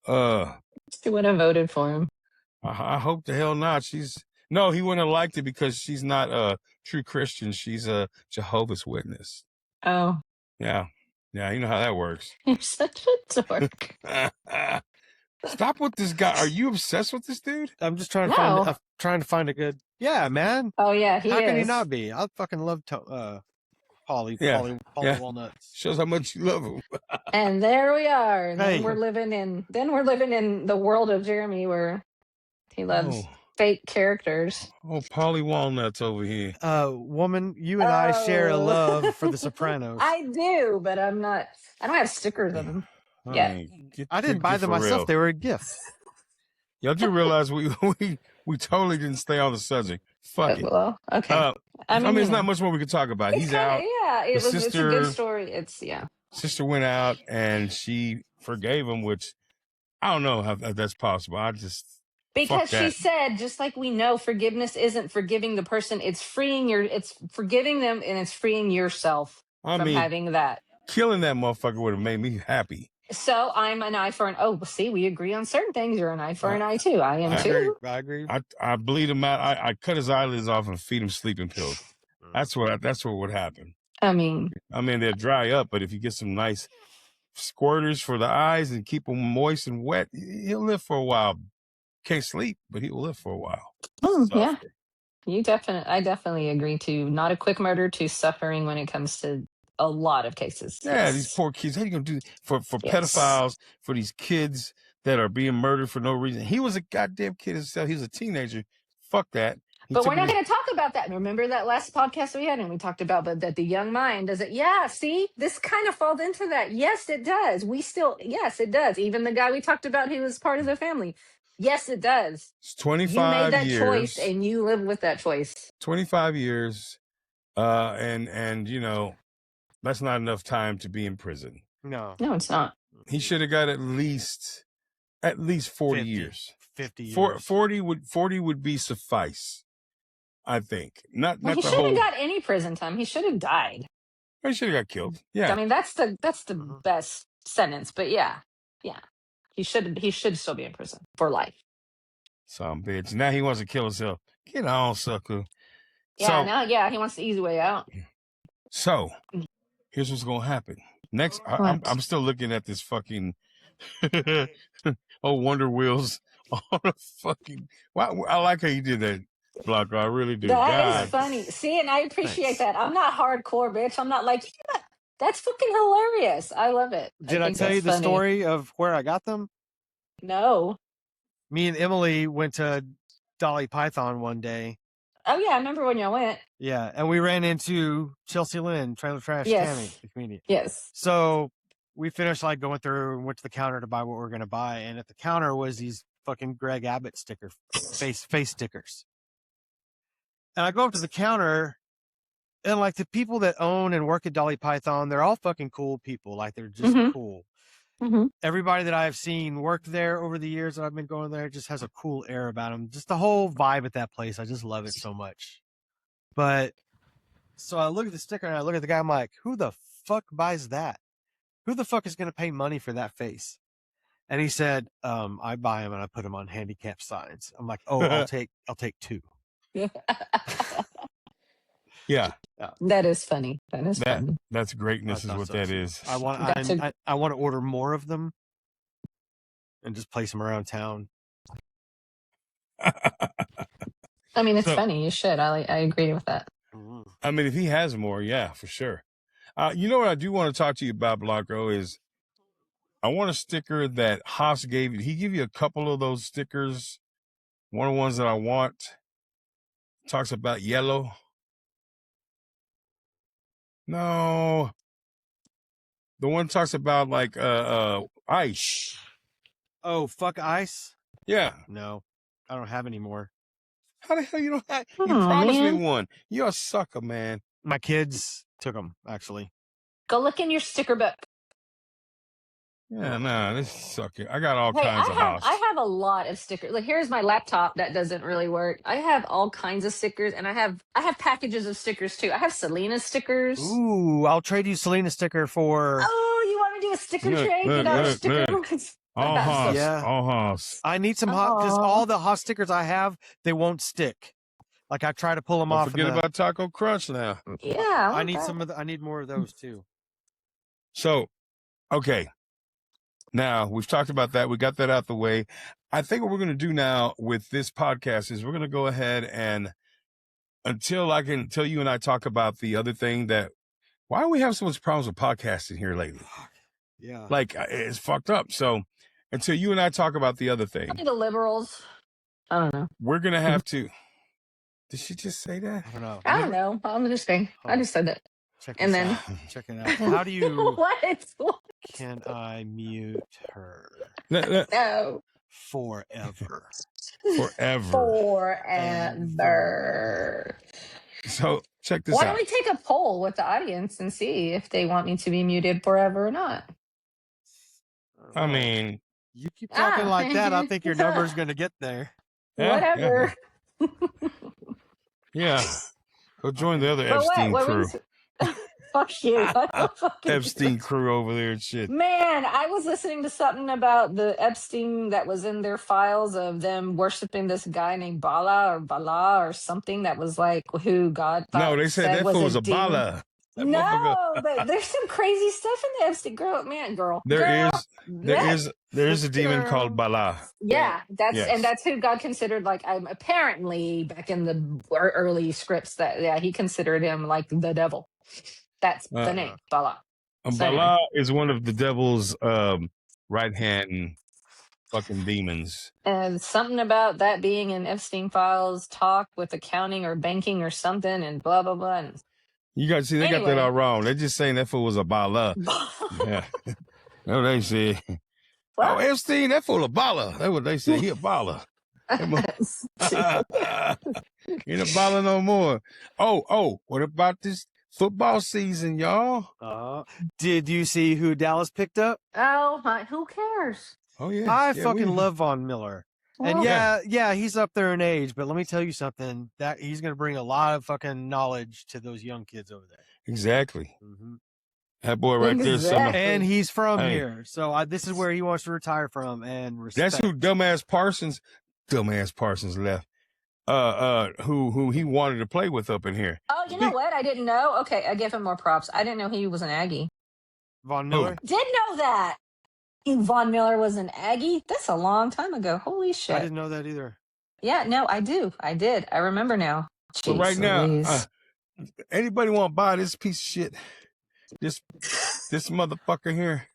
she would have voted for him. I hope the hell not. No, he wouldn't have liked it because she's not a true Christian. She's a Jehovah's Witness. Oh, Yeah, you know how that works. you're such a dork. Stop with this guy. Are you obsessed with this dude? I'm just trying to No. find. I'm trying to find a good. Yeah, man. Oh yeah, he How is. can he not be? I fucking love Polly. Yeah. Polly Yeah. Walnuts. Shows how much you love him. And there we are. And Hey. then we're living in the world of Jeremy where he loves fake characters. Oh, Polly Walnuts over here. Woman, you and I share a Oh. love for The Sopranos. I do, but I don't have stickers of them. Yeah. mean, I didn't buy them for myself. real. They were a gift. Y'all do realize we totally didn't stay on the subject. Fuck it. Well, okay. I mean, you it's know. not much more we could talk about. It's He's kinda- out. Yeah, The it's a sister- good story. It's Sister went out and she forgave him, which I don't know how that's possible. because Fuck she that. said, just like we know, forgiveness isn't forgiving the person; it's forgiving them, and it's freeing yourself I from mean, having that. killing that motherfucker would have made me happy. So I'm an eye for an. Oh, see, we agree on certain things. You're an eye for an eye too. I am I too. I agree. I bleed him out. I cut his eyelids off and feed him sleeping pills. That's what would happen. I mean, They'll dry up, but if you get some nice squirters for the eyes and keep them moist and wet, he'll live for a while. Can't sleep, but he will live for a while. yeah, I definitely agree to not a quick murder to suffering when it comes to a lot of cases. Yeah, Yes. these poor kids. How you gonna do for Yes. pedophiles, for these kids that are being murdered for no reason? He was a goddamn kid himself. He was a teenager. Fuck that. He But took we're not it- going to talk about that. Remember that last podcast we had, and we talked about that the young mind does it. Yeah, see, this kind of falls into that. Yes, it does. Yes, it does. Even the guy we talked about who was part of the family. Yes, it does. It's You 25 made that years. choice, and you live with that choice. 25 years. And that's not enough time to be in prison. No. No, it's not. He should have got at least 40 50. years. 50 years. 40 would be suffice. I think. Not Well, he the shouldn't whole. have got any prison time. He should have died. He should have got killed. Yeah. I mean, that's the Mhm. best sentence. But yeah, he should still be in prison for life. Some bitch. Now he wants to kill himself. Get on, sucker. Yeah, he wants the easy way out. So here's what's gonna happen. Next, I'm still looking at this fucking Wonder Wheels on a fucking. Wow, I like how you did that, Blanco. I really do. That is God. funny. See, and I appreciate Thanks. that. I'm not hardcore, bitch. I'm not like, yeah, that's fucking hilarious. I love it. Did I think tell you that's the funny. story of where I got them? No. Me and Emily went to Dolly Python one day. Oh yeah, I remember when y'all went. Yeah, and we ran into Chelsea Lynn, Trailer Trash Yes. Tammy, the comedian. Yes. So we finished going through and went to the counter to buy what we were going to buy, and at the counter was these fucking Greg Abbott face stickers. And I go up to the counter, and the people that own and work at Dolly Python, they're all fucking cool people. They're just Mhm. cool. Everybody that I've seen work there over the years that I've been going there just has a cool air about them. Just the whole vibe at that place. I just love it so much. But so I look at the sticker and I look at the guy. I'm like, who the fuck buys that? Who the fuck is going to pay money for that face? And he said, I buy them and I put them on handicap signs. I'm like, oh, I'll take 2. Yeah. That is funny. That is funny. That's greatness is what that is. I want to order more of them and just place them around town. I mean, it's funny. You should. I agree with that. I mean, if he has more, yeah, for sure. You know what I do want to talk to you about, Blanco, is I want a sticker that Haas gave you. He gave you a couple of those stickers. One of the ones that I want talks about yellow. No. The one talks about like ice. Oh, fuck ice? Yeah. No, I don't have any more. How the hell you don't have? You promised me one. You're a sucker, man. My kids took them, actually. Go look in your sticker book. Yeah, nah, this sucker. I got all kinds of house. I have a lot of stickers. Like, here's my laptop that doesn't really work. I have all kinds of stickers, and I have packages of stickers too. I have Selena stickers. Ooh, I'll trade you Selena sticker for. Oh, you want to do a sticker trade? Get our stickers. All Haas. Yeah. All Haas. I need some hot because all the hot stickers I have, they won't stick. Like I try to pull them off. Forget about Taco Crunch now. Yeah, I need some of I need more of those too. So, okay. Now, we've talked about that. We got that out the way. I think what we're going to do now with this podcast is we're going to go ahead and until you and I talk about the other thing that, why do we have so much problems with podcasting here lately? Yeah. Like, it's fucked up. So, until you and I talk about the other thing. The liberals. I don't know. We're going to have to. Did she just say that? I don't know. I don't know. I'm just saying. I just said that. Check and then. Check it out. How do you. What? Can I mute her? No. Forever. Forever. So check this Why out. don't we take a poll with the audience and see if they want me to be muted forever or not? I mean, you keep talking like that, I think your number's going to get there. Whatever. Yeah. Go join the other Epstein crew. Fuck you. Epstein crew over there and shit. Man, I was listening to something about the Epstein that was in their files of them worshiping this guy named Bala or something that was like who God thought. No, they said that fool was a Bala. No, but there's some crazy stuff in the Epstein girl. There is a demon called Bala. Yeah, that's who God considered like apparently back in the early scripts that he considered him like the devil. That's the name, Bala. Bala is one of the devil's right hand fucking demons. And something about that being in Epstein files, talk with accounting or banking or something, and blah blah blah. And you got to see, they got that all wrong. They're just saying that fool was a Bala. Yeah. No, they say. Oh, Epstein, that fool a Bala. That's what they say. He a Bala. He ain't a Bala no more. Oh, what about this football season, y'all? Did you see who Dallas picked up? Oh, who cares? Oh, yeah. I fucking love Von Miller. And yeah, he's up there in age, but let me tell you something, that he's going to bring a lot of fucking knowledge to those young kids over there. Exactly. Mm-hmm. That boy right there. And he's from here. So this is where he wants to retire from and respect. That's who dumbass Parsons left. Who he wanted to play with up in here. Oh, you know what? I didn't know. Okay, I give him more props. I didn't know he was an Aggie. Von Miller? Did know that. Von Miller was an Aggie? That's a long time ago. Holy shit. I didn't know that either. Yeah, no, I do. I did. I remember now. But right now, anybody want to buy this piece of shit? This motherfucker here.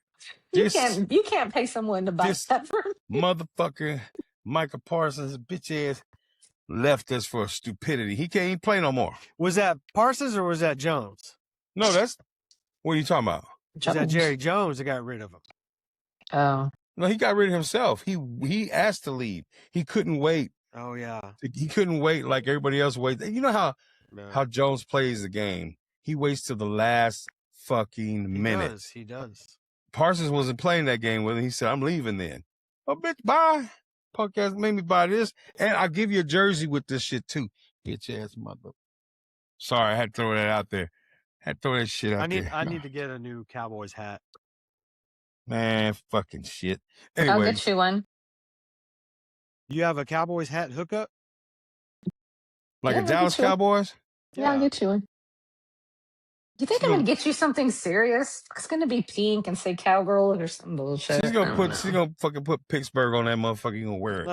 You can't pay someone to buy that for me. Motherfucker, Micah Parsons, bitch ass, left us for stupidity. He can't even play no more. Was that Parsons or was that Jones? No, what are you talking about? Was that Jerry Jones that got rid of him? Oh. No, he got rid of himself. He asked to leave. He couldn't wait. Oh, yeah. He couldn't wait like everybody else waits. You know how Jones plays the game. He waits till the last fucking minute. He does. Parsons wasn't playing that game with him. He said, I'm leaving then. Oh, bitch, bye. Punk ass made me buy this. And I'll give you a jersey with this shit, too. Bitch ass mother. Sorry, I had to throw that out there. Had to throw that shit out there. I need to get a new Cowboys hat. Man, fucking shit. I'll Anyway, get you one. You have a Cowboys hat hookup? like Yeah, a Dallas sure. Cowboys? Yeah, I'll get you one. Do you think I'm gonna get you something serious? It's gonna be pink and say cowgirl or some bullshit. She's gonna fucking put Pittsburgh on that motherfucker. You gonna wear it.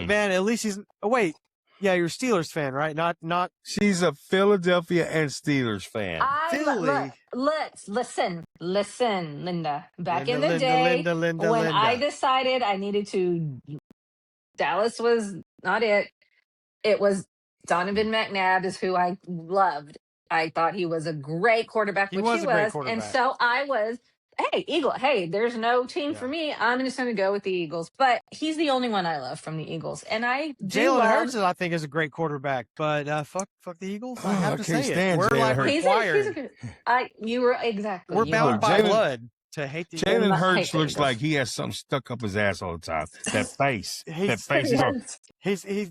Man, at least he's. Oh, wait. Yeah, you're a Steelers fan, right? Not. She's a Philadelphia and Steelers fan. Listen, Linda. Back in the Linda, day, Linda, when Linda. I decided I needed to, Dallas was not it. It was Donovan McNabb is who I loved. I thought he was a great quarterback, which he was. And so I was, hey, Eagle, hey, there's no team for me. I'm just going to go with the Eagles. But he's the only one I love from the Eagles. And I Jalen Hurts, I think, is a great quarterback. But fuck the Eagles. I have to say it. We're like required. You were exactly. We're bound by blood to hate the Jalen Hurts looks like he has something stuck up his ass all the time. That face. That face.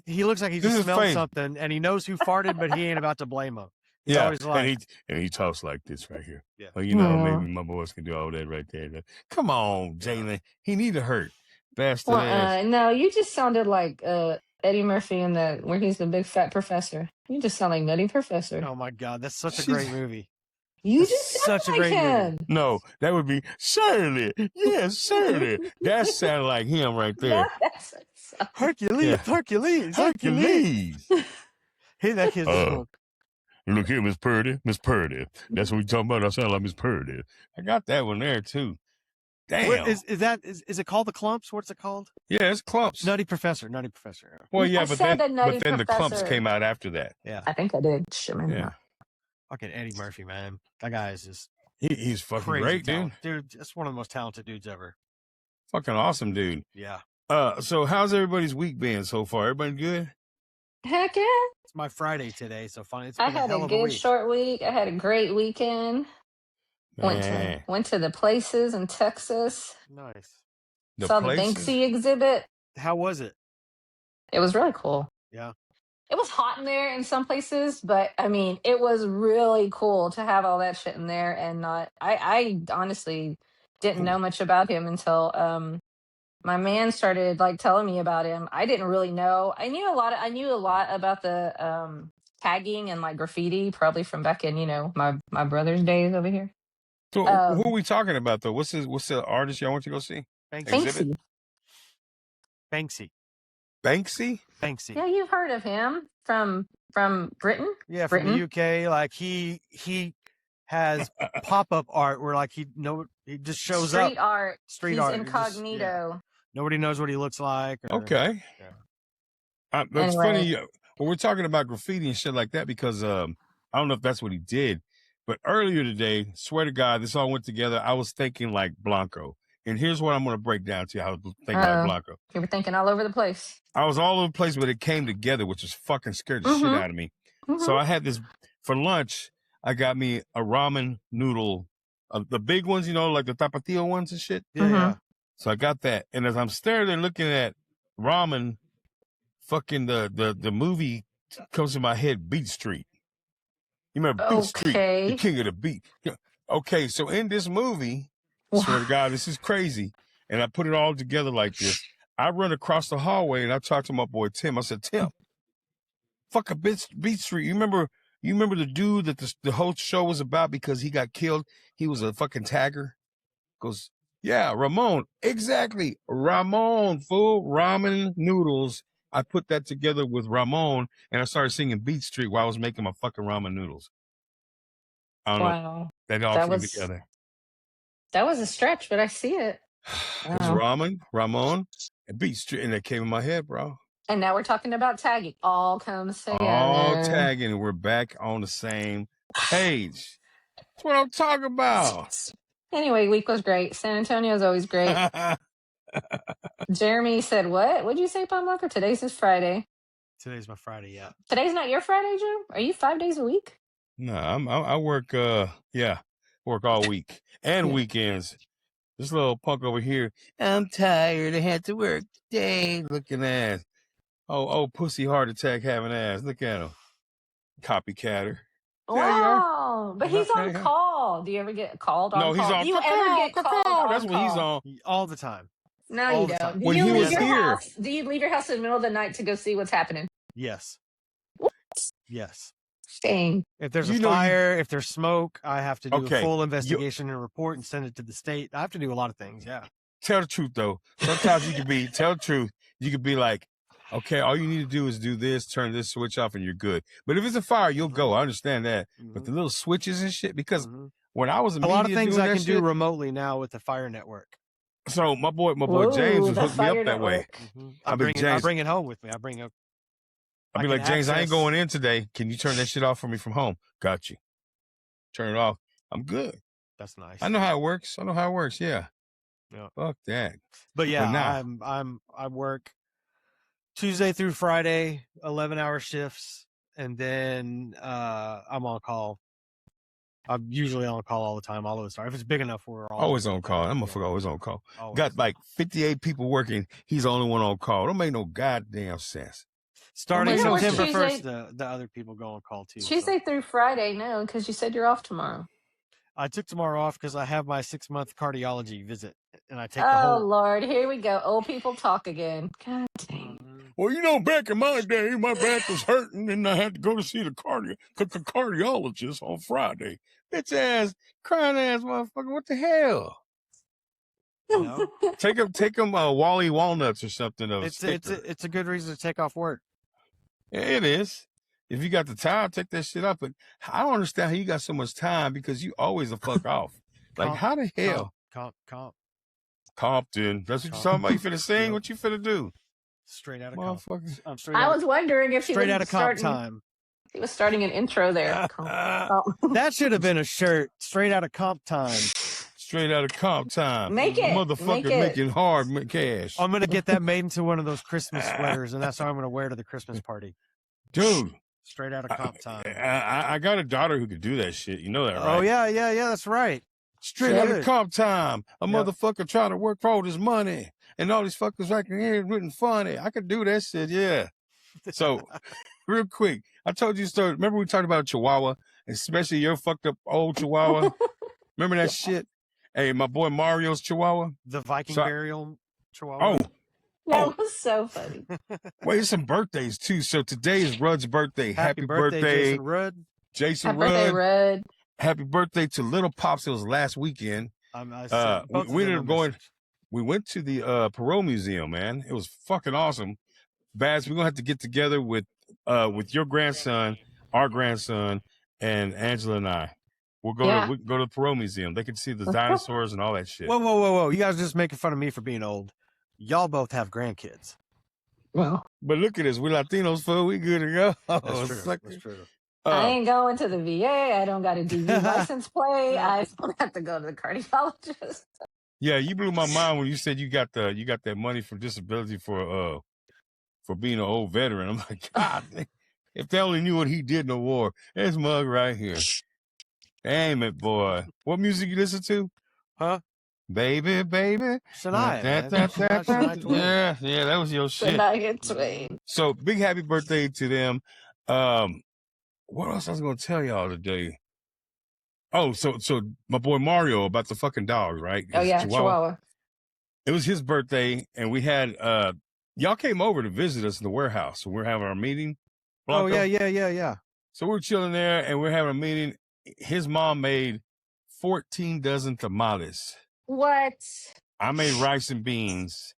He looks like he just smelled something, and he knows who farted, but he ain't about to blame him. He's always like, and he talks like this right here. Yeah. Well, you know, maybe my boys can do all that right there. Come on, Jalen. He need to hurt. Bastard ass. No, you just sounded like Eddie Murphy in where he's the big fat professor. You just sound like Nutty Professor. Oh my God, that's such a great movie. You just such a great movie. No, that would be Shirley. Yes, Shirley. That sounded like him right there. Hercules. Hey, that kid's look here, Miss Purdy. That's what we talking about. I sound like Miss Purdy. I got that one there too. Damn. Is it called the Clumps? What's it called? Yeah, it's Clumps. Nutty Professor. Well, yeah, but then the Clumps came out after that. Yeah, I think I did. Yeah. Fucking Eddie Murphy, man. That guy is just he's fucking great, dude. That's one of the most talented dudes ever. Fucking awesome, dude. Yeah. So how's everybody's week been so far? Everybody good? Heck yeah. It's my Friday today, so fine. I had a good short week. I had a great weekend. Went to the places in Texas. Nice. Saw the Banksy exhibit. How was it? It was really cool. Yeah. It was hot in there in some places, but I mean, it was really cool to have all that shit in there and not. I honestly didn't know much about him until my man started like telling me about him. I didn't really know. I knew a lot about the tagging and like graffiti, probably from back in my brother's days over here. So who are we talking about though? What's the artist y'all want to go see? Banksy. Banksy? Yeah, you've heard of him from Britain? Yeah, from the UK. Like he has pop-up art where like he just shows Street up. Art. Street art. He's incognito. Nobody knows what he looks like. Okay. Yeah. That's funny. Well, we're talking about graffiti and shit like that because I don't know if that's what he did, but earlier today, swear to God, this all went together. I was thinking like Blanco. And here's what I'm going to break down to you how I was thinking like Blanco. You were thinking all over the place. I was all over the place, but it came together, which was fucking scared the shit out of me. Mm-hmm. So I had this for lunch. I got me a ramen noodle, the big ones, like the tapatio ones and shit. Yeah. So I got that. And as I'm staring there looking at ramen, fucking the movie comes to my head, Beat Street. You remember Beat Street, the king of the beat. Okay, so in this movie, swear to God, this is crazy. And I put it all together like this. I run across the hallway and I talked to my boy Tim. I said, Tim, fuck a Beat Street. You remember the dude that the whole show was about because he got killed? He was a fucking tagger. Goes, yeah, Ramon. Exactly. Ramon, fool. Ramen noodles. I put that together with Ramon and I started singing Beat Street while I was making my fucking ramen noodles. I don't know. That all came together. That was a stretch, but I see it. It was Ramon, and Beat Street, and that came in my head, bro. And now we're talking about tagging. All comes together. All tagging, and we're back on the same page. That's what I'm talking about. Anyway, week was great. San Antonio's always great. Jeremy said, what? What'd you say, Palm Walker? Today's his Friday. Today's my Friday, yeah. Today's not your Friday, Jim? Are you 5 days a week? No, I work, yeah. Work all week and weekends. This little punk over here, I'm tired. I had to work today. Looking ass. Oh, pussy heart attack having ass. Look at him. Copycatter. Wow, but he's on Yeah. call. Do you ever get called on No, he's call? on Do you ever get called on That's what he's on. All the time. No, all you the don't. time. Do When you he leave was your here. house? Do you leave your house in the middle of the night to go see what's happening? Yes. What? Yes. Dang. If there's a You know, fire, if there's smoke, I have to do Okay, a full investigation and report and send it to the state. I have to do a lot of things. Yeah. Tell the truth though. Sometimes you could be tell the truth. You could be like, okay, all you need to do is do this, turn this switch off, and you're good. But if it's a fire, you'll go. I understand that. But the little switches and shit, because when I was in A lot of media things doing I that can do shit, remotely now with the Fire Network. so my boy Whoa, James was the hooking me Fire up that way. Network. I I'd be bring James. it home with me. I'd be like, James, I ain't going in today. Can you turn that shit off for me from home? Got you. Turn it off. I'm good. That's nice. I know how it works. Yeah. Yeah. Fuck that. But yeah, now- I work Tuesday through Friday, 11-hour shifts, and then I'm on call. I'm usually on call all the time, all of the time. If it's big enough, we're Always on call. That motherfucker always on call. Always. Got like 58 people working. He's the only one on call. Don't make no goddamn sense. Starting You know what, September Tuesday- 1st, the other people go on call too. Tuesday through Friday, no, because you said you're off tomorrow. I took tomorrow off because I have my 6-month cardiology visit, and I take the Oh, whole. Lord. Here we go. Old people talk again. God dang. Well, you know, back in my day, my back was hurting and I had to go to see the cardiologist on Friday. Bitch ass, crying ass motherfucker. What the hell? You know? Take them Wally Walnuts or something. It's a good reason to take off work. It is. If you got the time, take that shit up. But I don't understand how you got so much time because you always a fuck off. Like, how the hell? Comp. Compton. That's what you talking about? You finna sing? Yep. What you finna do? Straight out of comp. Motherfuckers. I'm straight I out, was wondering if he straight was out of comp starting, time. he was starting an intro there. Oh. That should have been a shirt. Straight out of comp time. Straight out of comp time. Make it. Motherfucker Make it. making hard cash. I'm gonna get that made into one of those Christmas sweaters, and that's what I'm gonna wear to the Christmas party. Dude. Straight out of comp time. I got a daughter who could do that shit. You know that, right? Oh yeah, that's right. Straight out of Good. comp time. A Yep. motherfucker trying to work for all this money. And all these fuckers right here written funny. I could do that shit, yeah. So, real quick, I told you a story. Remember we talked about Chihuahua, especially your fucked up old Chihuahua? Remember that shit? Hey, my boy Mario's Chihuahua. The Viking So- burial chihuahua. Oh, That was so funny. wait, it's some birthdays too. So today is Rudd's birthday. Happy birthday, Jason Rudd. Jason Happy birthday, Rudd. Red. Happy birthday to Little Pops. It was last weekend. I sent both of we them ended a up going. message. We went to the Perot Museum, man. It was fucking awesome. Baz, we're gonna have to get together with your grandson, our grandson, and Angela and I. We'll go Yeah. to the Perot Museum. They can see the dinosaurs and all that shit. Whoa! You guys are just making fun of me for being old. Y'all both have grandkids. Well, But look at us, we Latinos, fool. We good to go. That's true. That's true. I ain't going to the VA. I don't got a DV license plate. I don't have to go to the cardiologist. Yeah, you blew my mind when you said you got that money for disability for being an old veteran. I'm like, God, if they only knew what he did in the war. There's mug right here. Damn it, boy. What music you listen to? Huh? Baby. Shania, man. Shania Twain. Yeah, that was your shit. Shania Twain. So big happy birthday to them. What else I was gonna tell y'all today? Oh, so my boy Mario about the fucking dogs, right? Oh, His yeah, Chihuahua. It was his birthday, and we had y'all came over to visit us in the warehouse. So we're having our meeting. Oh Blanco. yeah. So we're chilling there, and we're having a meeting. His mom made 14 dozen tamales. What? I made rice and beans.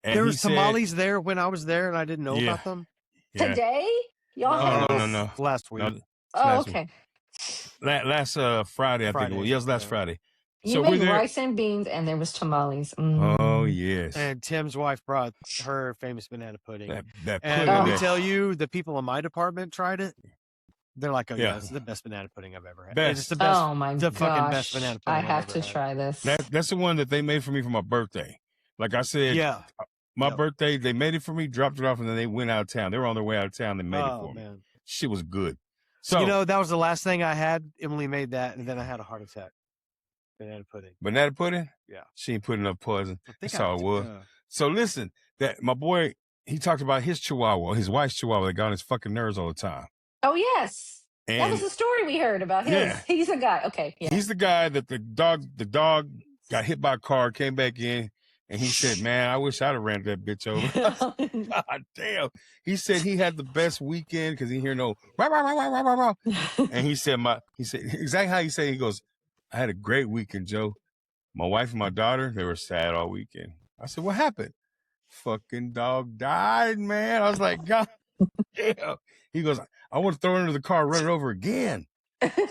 And There he was said- tamales there when I was there, and I didn't know Yeah. about them. Yeah. Today? Y'all No, had no, this? Last week. No, Oh, last okay. Last Friday, I think it was. Friday, Yes, last yeah. Friday. You So we're made there. rice and beans, and there was tamales. Oh yes, And Tim's wife brought her famous banana pudding. that And pudding. let me that- tell you, the people in my department tried it. They're like, oh yeah, Yeah. it's the best banana pudding I've ever had. Best. It's the best. Oh my the gosh! fucking best banana I pudding I've have ever to had. try this. that's the one that they made for me for my birthday. Like I said, Yeah. my Yep. birthday, they made it for me, dropped it off, and then they went out of town. They were on their way out of town. They made it Oh for me. man. Shit was good. So You know, that was the last thing I had. Emily made that, and then I had a heart attack. Banana pudding. Banana pudding? Yeah. She ain't putting enough poison. I think That's all it was. So listen, that my boy, he talked about his chihuahua, his wife's chihuahua that got on his fucking nerves all the time. Oh, yes. That And was the story we heard about his. Yeah. He's a guy. Okay. Yeah. he's the guy that the dog got hit by a car, came back in, and he said, "Man, I wish I'd have ran that bitch over." God damn. He said he had the best weekend because he hear no rah, rah, rah, rah, rah, rah, rah. And he said exactly how he said, he goes, "I had a great weekend, Joe. My wife and my daughter, they were sad all weekend." I said, "What happened?" "Fucking dog died, man." I was like, God damn. He goes, "I want to throw it into the car, run it over again."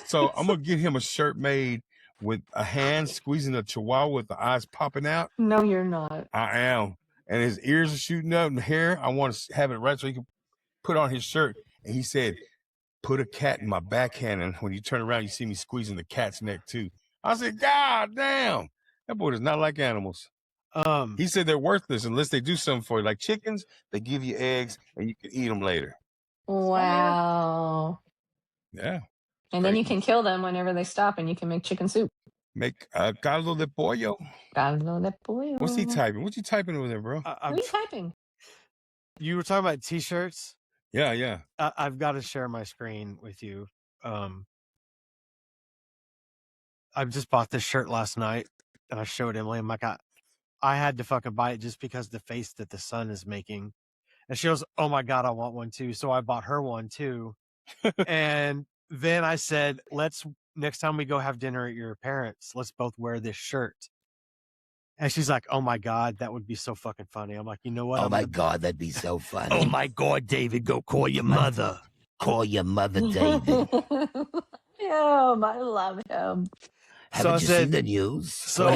So I'm gonna get him a shirt made with a hand squeezing a chihuahua with the eyes popping out. No, you're not. I am. And his ears are shooting up and the hair. I want to have it right so he can put on his shirt. And he said, "Put a cat in my backhand, and when you turn around, you see me squeezing the cat's neck too." I said, God damn. That boy does not like animals. He said they're worthless unless they do something for you. Like chickens, they give you eggs and you can eat them later. Wow. Yeah. And then you can kill them whenever they stop and you can make chicken soup. Make caldo de pollo. Caldo de pollo. What's he typing? What you typing over there, bro? What are you typing? You were talking about t-shirts? Yeah. I've got to share my screen with you. I just bought this shirt last night and I showed Emily. I'm like, I had to fucking buy it just because the face that the sun is making. And she goes, "Oh my God, I want one too." So I bought her one too. And then I said, next time we go have dinner at your parents', let's both wear this shirt. And she's like, "Oh my God, that would be so fucking funny." I'm like, you know what? Oh my God, that'd be so funny. Oh my God, David, go call your mother. Call your mother, David. I love him. Haven't you seen the news? So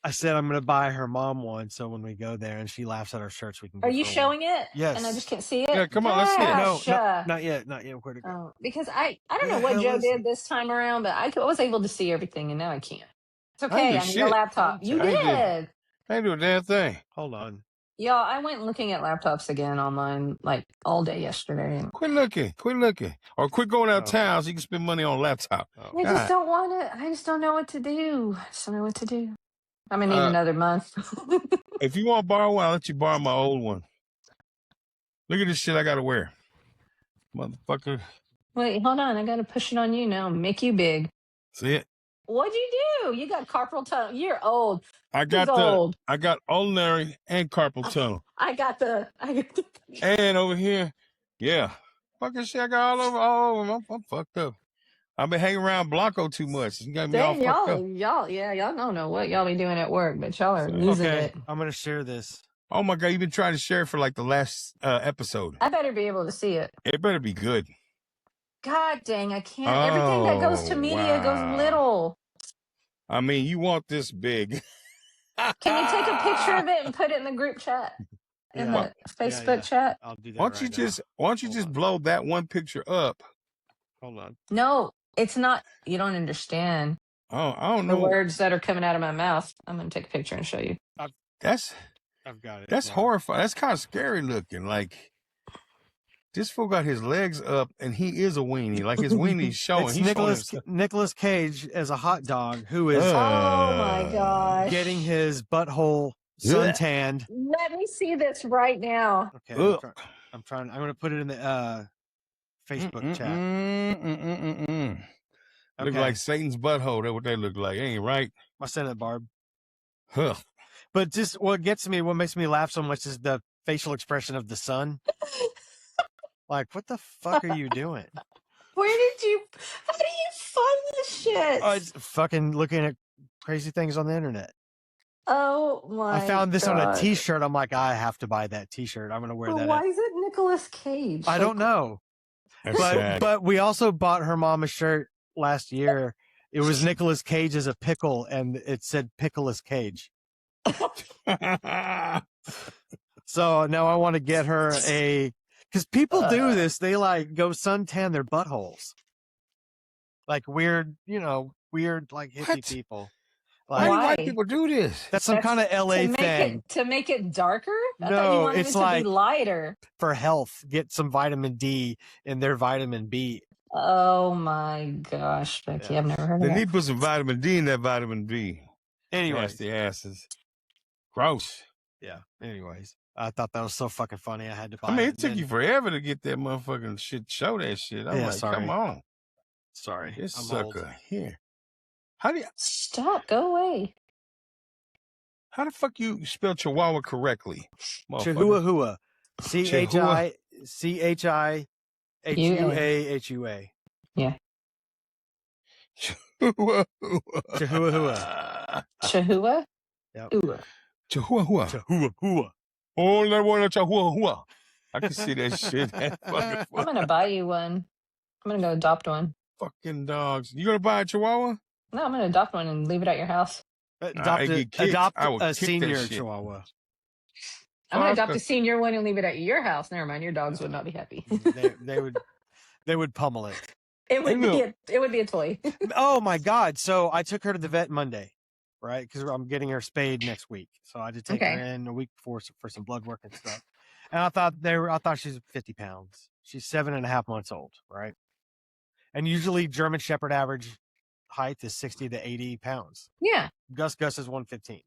I said I'm going to buy her mom one. So when we go there and she laughs at our shirts, we can. Are you showing it? Yes. And I just can't see it? Yeah, come on, let's see it. No, not yet. Where to go? Oh, because I don't know what Joe did this time around, but I was able to see everything and now I can't. It's okay. I need a laptop. You did. I didn't do a damn thing. Hold on. Y'all, I went looking at laptops again online like all day yesterday. Quit looking. Or quit going out of town so you can spend money on a laptop. I just don't want it. I just don't know what to do. I'm going to need another month. If you want to borrow one, I'll let you borrow my old one. Look at this shit I got to wear. Motherfucker. Wait, hold on. I got to push it on you now. Make you big. See it? What'd you do? You got carpal tunnel. You're old. I got ulnar and carpal tunnel. I got the. And over here, yeah. Fucking shit I got all over. I'm fucked up. I've been hanging around Blanco too much. You got me all fucked up. Y'all don't know what y'all be doing at work, but y'all are losing it. I'm going to share this. Oh my God, you've been trying to share it for like the last episode. I better be able to see it. It better be good. God dang, I can't. Everything that goes to media goes little. I mean, you want this big. Can you take a picture of it and put it in the group chat? In the Facebook chat? I'll do that. Why don't you just blow that one picture up? Hold on. No, it's not. You don't understand. Oh, I don't know. The words that are coming out of my mouth. I'm going to take a picture and show you. I've got it. That's horrifying. That's kind of scary looking. Like, this fool got his legs up and he is a weenie. Like his weenie's showing. It's Nicolas Cage as a hot dog who is oh my gosh, getting his butthole suntanned. Let me see this right now. Okay, I'm trying. I'm going to put it in the Facebook chat. Look like Satan's butthole. That's what they look like. Ain't right? I sent it, Barb. Huh. But just what makes me laugh so much is the facial expression of the sun. Like, what the fuck are you doing? How do you find this shit? It's fucking looking at crazy things on the internet. Oh my! I found this on a T-shirt. I'm like, I have to buy that T-shirt. I'm gonna wear that. Why is it Nicolas Cage? I don't know. But we also bought her mom a shirt last year. It was Nicolas Cage as a pickle, and it said Pickleous Cage. So now I want to get her because people do this. They like go suntan their buttholes. Like weird like hippie people. Like, why do white people do this? That's some kind of LA thing. To make it darker? I no, thought you wanted it's it to like be lighter. For health, get some vitamin D in their vitamin B. Oh my gosh, Becky, Yeah. I've never heard They of need that. to put some vitamin D in that vitamin B. Anyways, Nasty asses. Gross. yeah. Anyways, I thought that was so fucking funny. I had to buy I mean, it. it took you forever to get that motherfucking shit, show that shit. I'm Yeah, like, sorry. come on. Sorry, This I'm sucker old. here. How Stop, go away. the fuck you spell Chihuahua correctly? Chihuahua hua. Chihuahua. CHIHUAHUA. Yeah. Chihuahua. Chihuahua. Chahua? Yep. Ooh. Chihuahua. Chihuahua. Oh, that one, Chihuahua. I can see that shit. That fucking, I'm gonna buy you one. I'm gonna go adopt one. fucking dogs. You gonna buy a Chihuahua? No, I'm gonna adopt one and leave it at your house. I get kicked. I would a kick that senior shit. Chihuahua. I'm gonna Fuck adopt a senior one and leave it at your house. Never mind, your dogs would not be happy. They would pummel it. It would will. be a toy. Oh my God. So I took her to the vet Monday, right? Because I'm getting her spayed next week. So I had to take her in a week before for some blood work and stuff. And I thought she's 50 pounds. She's 7.5 months old, right? And usually German Shepherd average height is 60 to 80 pounds. Yeah. Gus is 115.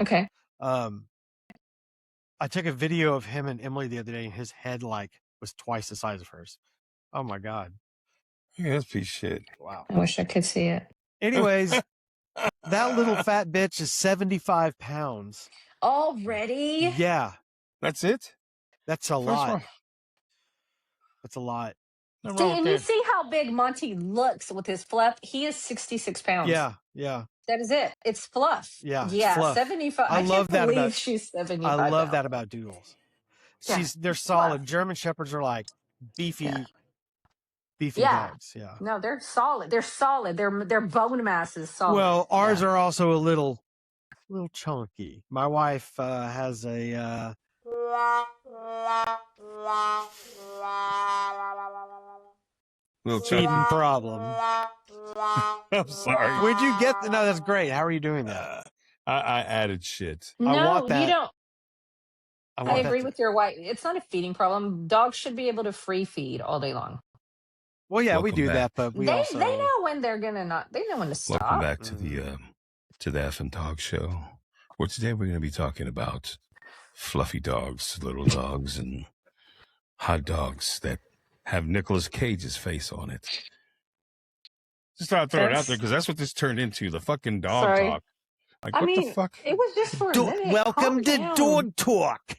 Okay. I took a video of him and Emily the other day, and his head was twice the size of hers. Oh my God. Yeah, that's piece of shit. Wow. I wish I could see it. Anyways, that little fat bitch is 75 pounds. Already? Yeah. That's it? That's a lot. That's a lot. And you see how big Monty looks with his fluff? He is 66 pounds. Yeah. That is it. It's fluff. Yeah. Yeah. Fluff. 75. I love that can't believe about- she's 75. I love pounds. that about Doodles. Yeah. They're solid. German Shepherds are like beefy Yeah. dogs. Yeah. No, they're solid. They're solid. Their bone mass is solid. Well, ours are also a little chunky. My wife has a little feeding chunky problem. I'm sorry. Where'd you get? No, that's great. How are you doing that? I added shit. No, I want that. you don't. I agree that with your wife. It's not a feeding problem. Dogs should be able to free feed all day long. Well, yeah, we Welcome do back. that, but we They also know when they're gonna not. They know when to stop. Welcome back to the Effin Dog Show, where today we're going to be talking about fluffy dogs, little dogs, and hot dogs that have Nicolas Cage's face on it. Just thought I'd throw it out there because that's what this turned into—the fucking dog Sorry. talk. Like, I what mean, the fuck? it was just for a minute. welcome Calm to down. Dog Talk,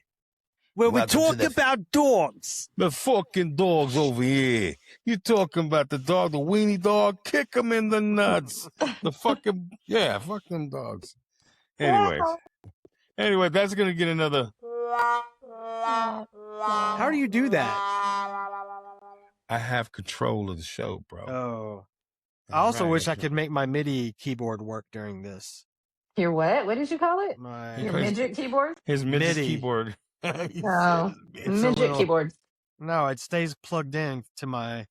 where we Welcome to talk the- about dogs. The fucking dogs over here. You talking about the dog, the weenie dog? Kick him in the nuts. The fucking, yeah, fuck them dogs. Anyway, that's going to get another. How do you do that? I have control of the show, bro. Oh, I also Right. wish I could make my MIDI keyboard work during this. Your what? What did you call it? My Your Because- midget keyboard? His midget MIDI. keyboard. He Oh, says It's a midget little- keyboard. No, it stays plugged in to my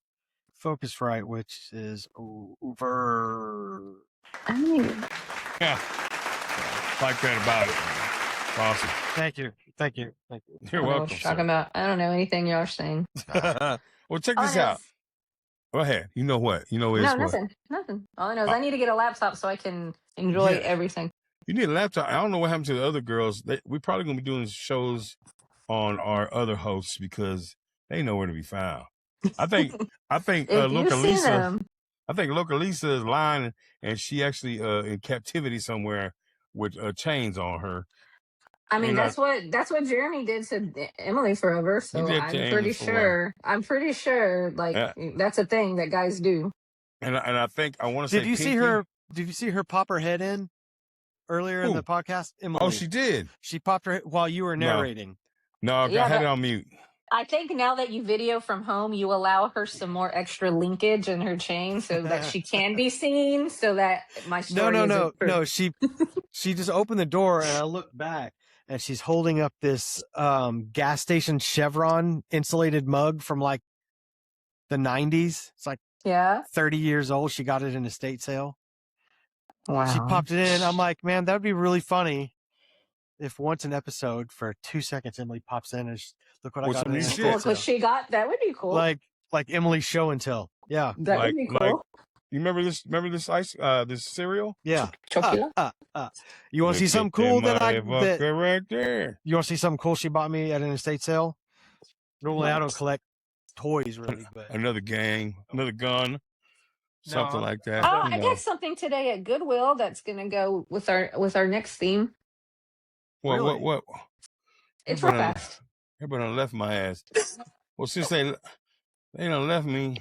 Focusrite, which is over. I mean, Yeah. Like that about it. Awesome. Thank you. You're I don't know welcome. what you're talking about. I don't know anything y'all are saying. Sir. Well, check All I this know out. is- Go ahead. You know what? You know it's No, what? nothing. All I know is I need to get a laptop so I can enjoy Yeah. everything. You need a laptop. I don't know what happened to the other girls. We're probably going to be doing shows on our other hosts because they know where to be found. I think If you Loca see Lisa. them, I think Loca Lisa is lying, and she actually in captivity somewhere with chains on her. I mean, You know- that's what Jeremy did to Emily forever. So did I'm to pretty Amy for sure. I'm pretty sure. Like Yeah. that's a thing that guys do. And I think I want to say. Did you see Pinky. her? Did you see her pop her head in earlier in Who? the podcast? Emily. Oh, she did. She popped her while you were No. narrating. No, Yeah, I had but- it on mute. I think now that you video from home, you allow her some more extra linkage in her chain so that she can be seen. So that my story No. isn't true. She just opened the door and I looked back and she's holding up this gas station Chevron insulated mug from like the 90s. It's like Yeah. 30 years old. She got it in a estate sale. Wow. She popped it in. I'm like, man, that'd be really funny if once an episode for 2 seconds Emily pops in and look what I With got some in new an shit. estate Look what sale. she got. That would be cool. Like Emily's show and tell. Yeah. That would be cool. You remember this this cereal? Yeah. Chocolate. You want to see something cool right there. You want to see something cool she bought me at an estate sale? Normally I don't collect toys really, but Another gun, something like that. Oh, I got something today at Goodwill that's gonna go with our next theme. What? It's real fast. Everybody done left my ass. Well, since they done left me,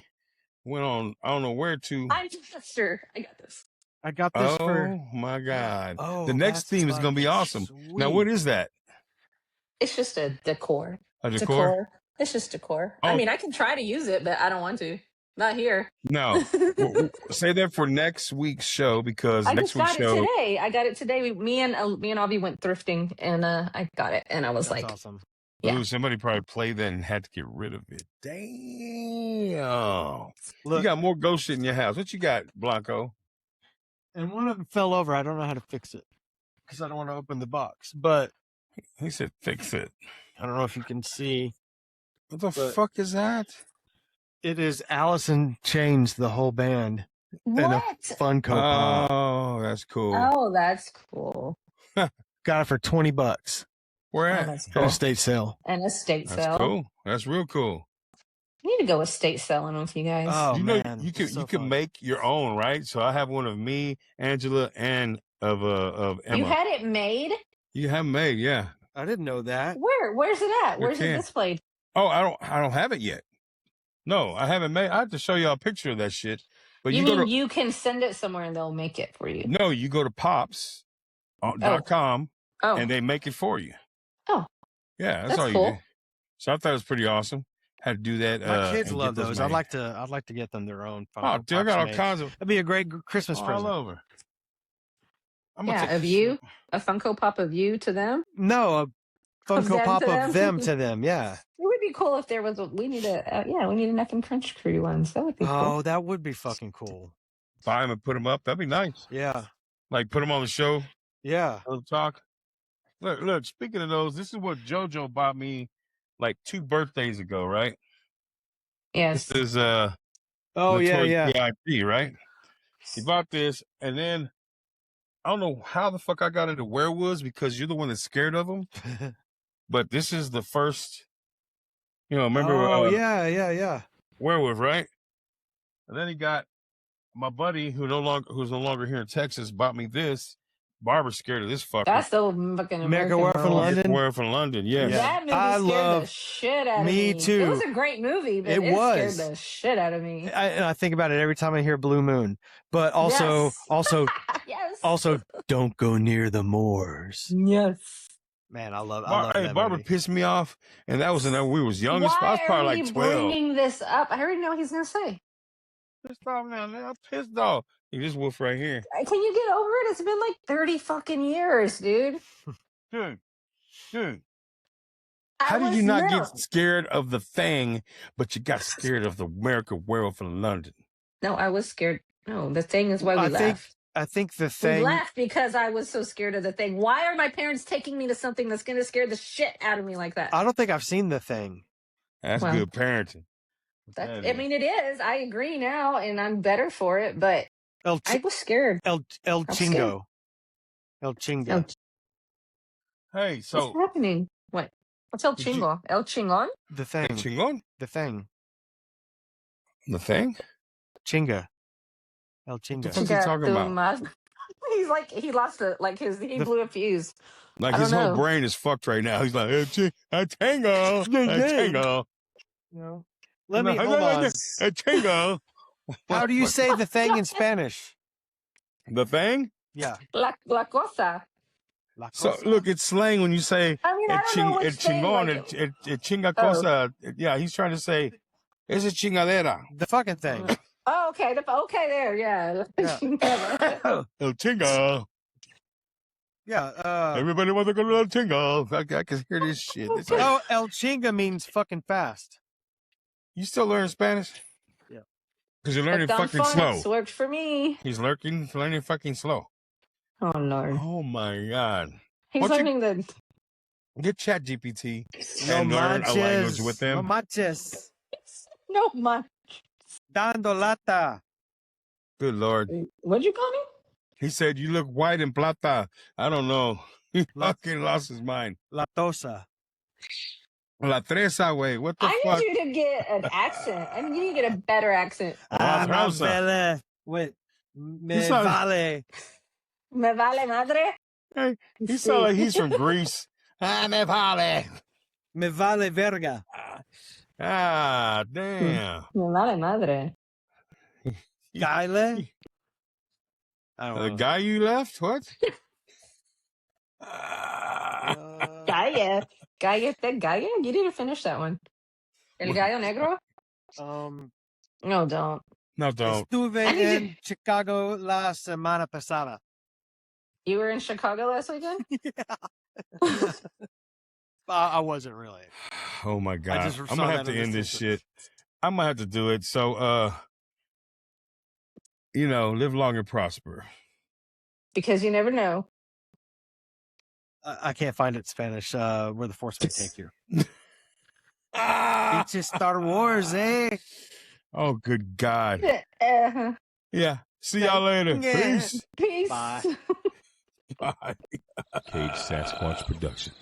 went on, I don't know where to. I'm faster. I got this. I got this for. Oh my God! Oh, the next theme is gonna be awesome. Sweet. Now, what is that? It's just a decor. A decor? It's just decor. Oh. I mean, I can try to use it, but I don't want to. Not here. No. Say that for next week's show because I next just week's got show. it today. I got it today. Me and Avi went thrifting, and I got it, and I was That's like, awesome. Yeah. Ooh, somebody probably played that and had to get rid of it. Damn. Look, You got more ghost shit in your house. What you got, Blanco? and one of them fell over. I don't know how to fix it because I don't want to open the box. But He said fix it. I don't know if you can see. What the But- fuck is that? It is Allison Chains, the whole band, and a what? Funko Pop. Oh, that's cool. Oh, that's cool. Got it for $20 Where Oh, at? that's at cool. a estate sale. An estate That's sale. cool. That's real cool. I need to go estate selling with you guys. Oh you know, man, you could it's so you could fun. make your own, right? So I have one of me, Angela, and of Emma. You had it made? You have made, yeah. I didn't know that. Where's it at? You Where's it can. displayed? Oh, I don't have it yet. No, I haven't made. I have to show y'all a picture of that shit. But You you mean go to you can send it somewhere and they'll make it for you? no, you go to pops.com Oh, and they make it for you. Oh. Yeah, that's That's all you cool. do. So I thought it was pretty awesome. Had to do that. My kids and love get those. made. I'd like to get them their own. Oh, Funko dude, I got Pops all made. kinds of That'd be a great Christmas all present. over. I'm yeah, gonna of you, a Funko Pop of you to them. No, a Funko them Pop to them? of them to them. Yeah. It would be cool if there was. We need an Effin Crunch Crew ones. That would be cool. Oh, that would be fucking cool. buy them and put them up. That'd be nice. Yeah. Like put them on the show. Yeah. Talk. Look. Speaking of those, this is what JoJo bought me like 2 birthdays ago, right? Yes. This is Oh yeah, Notorious yeah. VIP, right? He bought this, and then I don't know how the fuck I got into werewolves because you're the one that's scared of them. But this is the first, remember? Oh yeah. Werewolf, right? And then he got my buddy who's no longer here in Texas bought me this. Barbara's scared of this fucker. That's the fucking American American Werewolf in Werewolf. London? Werewolf in London, yes. Yeah. That movie I scared the love- shit out of Me me. too. It was a great movie, but It it was. scared the shit out of me. And I think about it every time I hear Blue Moon. But also, Yes. yes. also, don't go near the moors. Yes. Man, I love that Barbara movie. pissed me off, and that was when we was young. I was Why probably are we like 12. bringing this up? I already know what he's gonna say. Pissed off now, man. I'm pissed off. This wolf right here. Can you get over it? It's been like 30 fucking years, dude. Dude. I How did was you not little. get scared of the Thing, but you got scared of the American Werewolf in London? No, I was scared. No, the thing is why we I think laughed. I think the We thing. laughed because I was so scared of the thing. Why are my parents taking me to something that's going to scare the shit out of me like that? I don't think I've seen the thing. That's Well, good parenting. I mean, it is. I agree now, and I'm better for it, but El I was scared. El I'm scared. Chingo. El Chingo. Hey, What's so happening? What? What's El Did you- Chingo? El Chingon? The thing. Chingon? The thing. The Thing? Chinga. El The Chinga. fuck- What's he talking about? He's like, he lost it. Like he blew a fuse. Like I his don't whole know. brain is fucked right now. He's like, a tango, a tango. No. Let me hold on. A tango. How do you say the thing in Spanish? The Thing? Yeah. La cosa. La So cosa. look, it's slang when you say I mean, I don't know el which thing. chingon, Like, el chinga cosa. Yeah, he's trying to say it's a chingadera. The fucking thing. oh, okay. Okay, there. Yeah. El chingo. Yeah. Everybody wants to go to El Chingo. I can hear this shit. It's like, Oh, El Chinga means fucking fast. you still learning Spanish? Yeah. Because you're The learning dumb fucking slow. phonics worked for me. He's learning fucking slow. Oh, Lord. Oh my God. He's Why don't you- learning the. Get Chat GPT and learn a language with No them. manches. No, man. Dando lata. Good Lord. What'd you call me? He said, you look white and plata. I don't know. He La- fucking lost his mind. Latosa. La Tresa, way. What the I fuck? need you to get an accent. I mean, you need to get a better accent. La Ma Trausa. vele. Wait. Me sound- vale. Me vale madre. Hey, he sounds like he's from Greece. Ah, me vale. Me vale verga. Ah, damn. Me vale madre. Gaile? I don't The know. guy you left? What? Gaia. Gallete Gaia? You need to finish that one. El Gallo Negro? No, don't. No, don't. Estuve I need you- en Chicago la semana pasada. You were in Chicago last weekend? I wasn't really. Oh my God. just I'm saw gonna that have to in the end this Simpsons. shit. I might have to do it. So live long and prosper. Because you never know. I can't find it in Spanish. Where the Force may take you. Ah! It's Star Wars, eh? Oh, good God. Uh, Yeah. See y'all later. Yeah. Peace. peace. Bye. Bye. Cage Sasquatch Productions.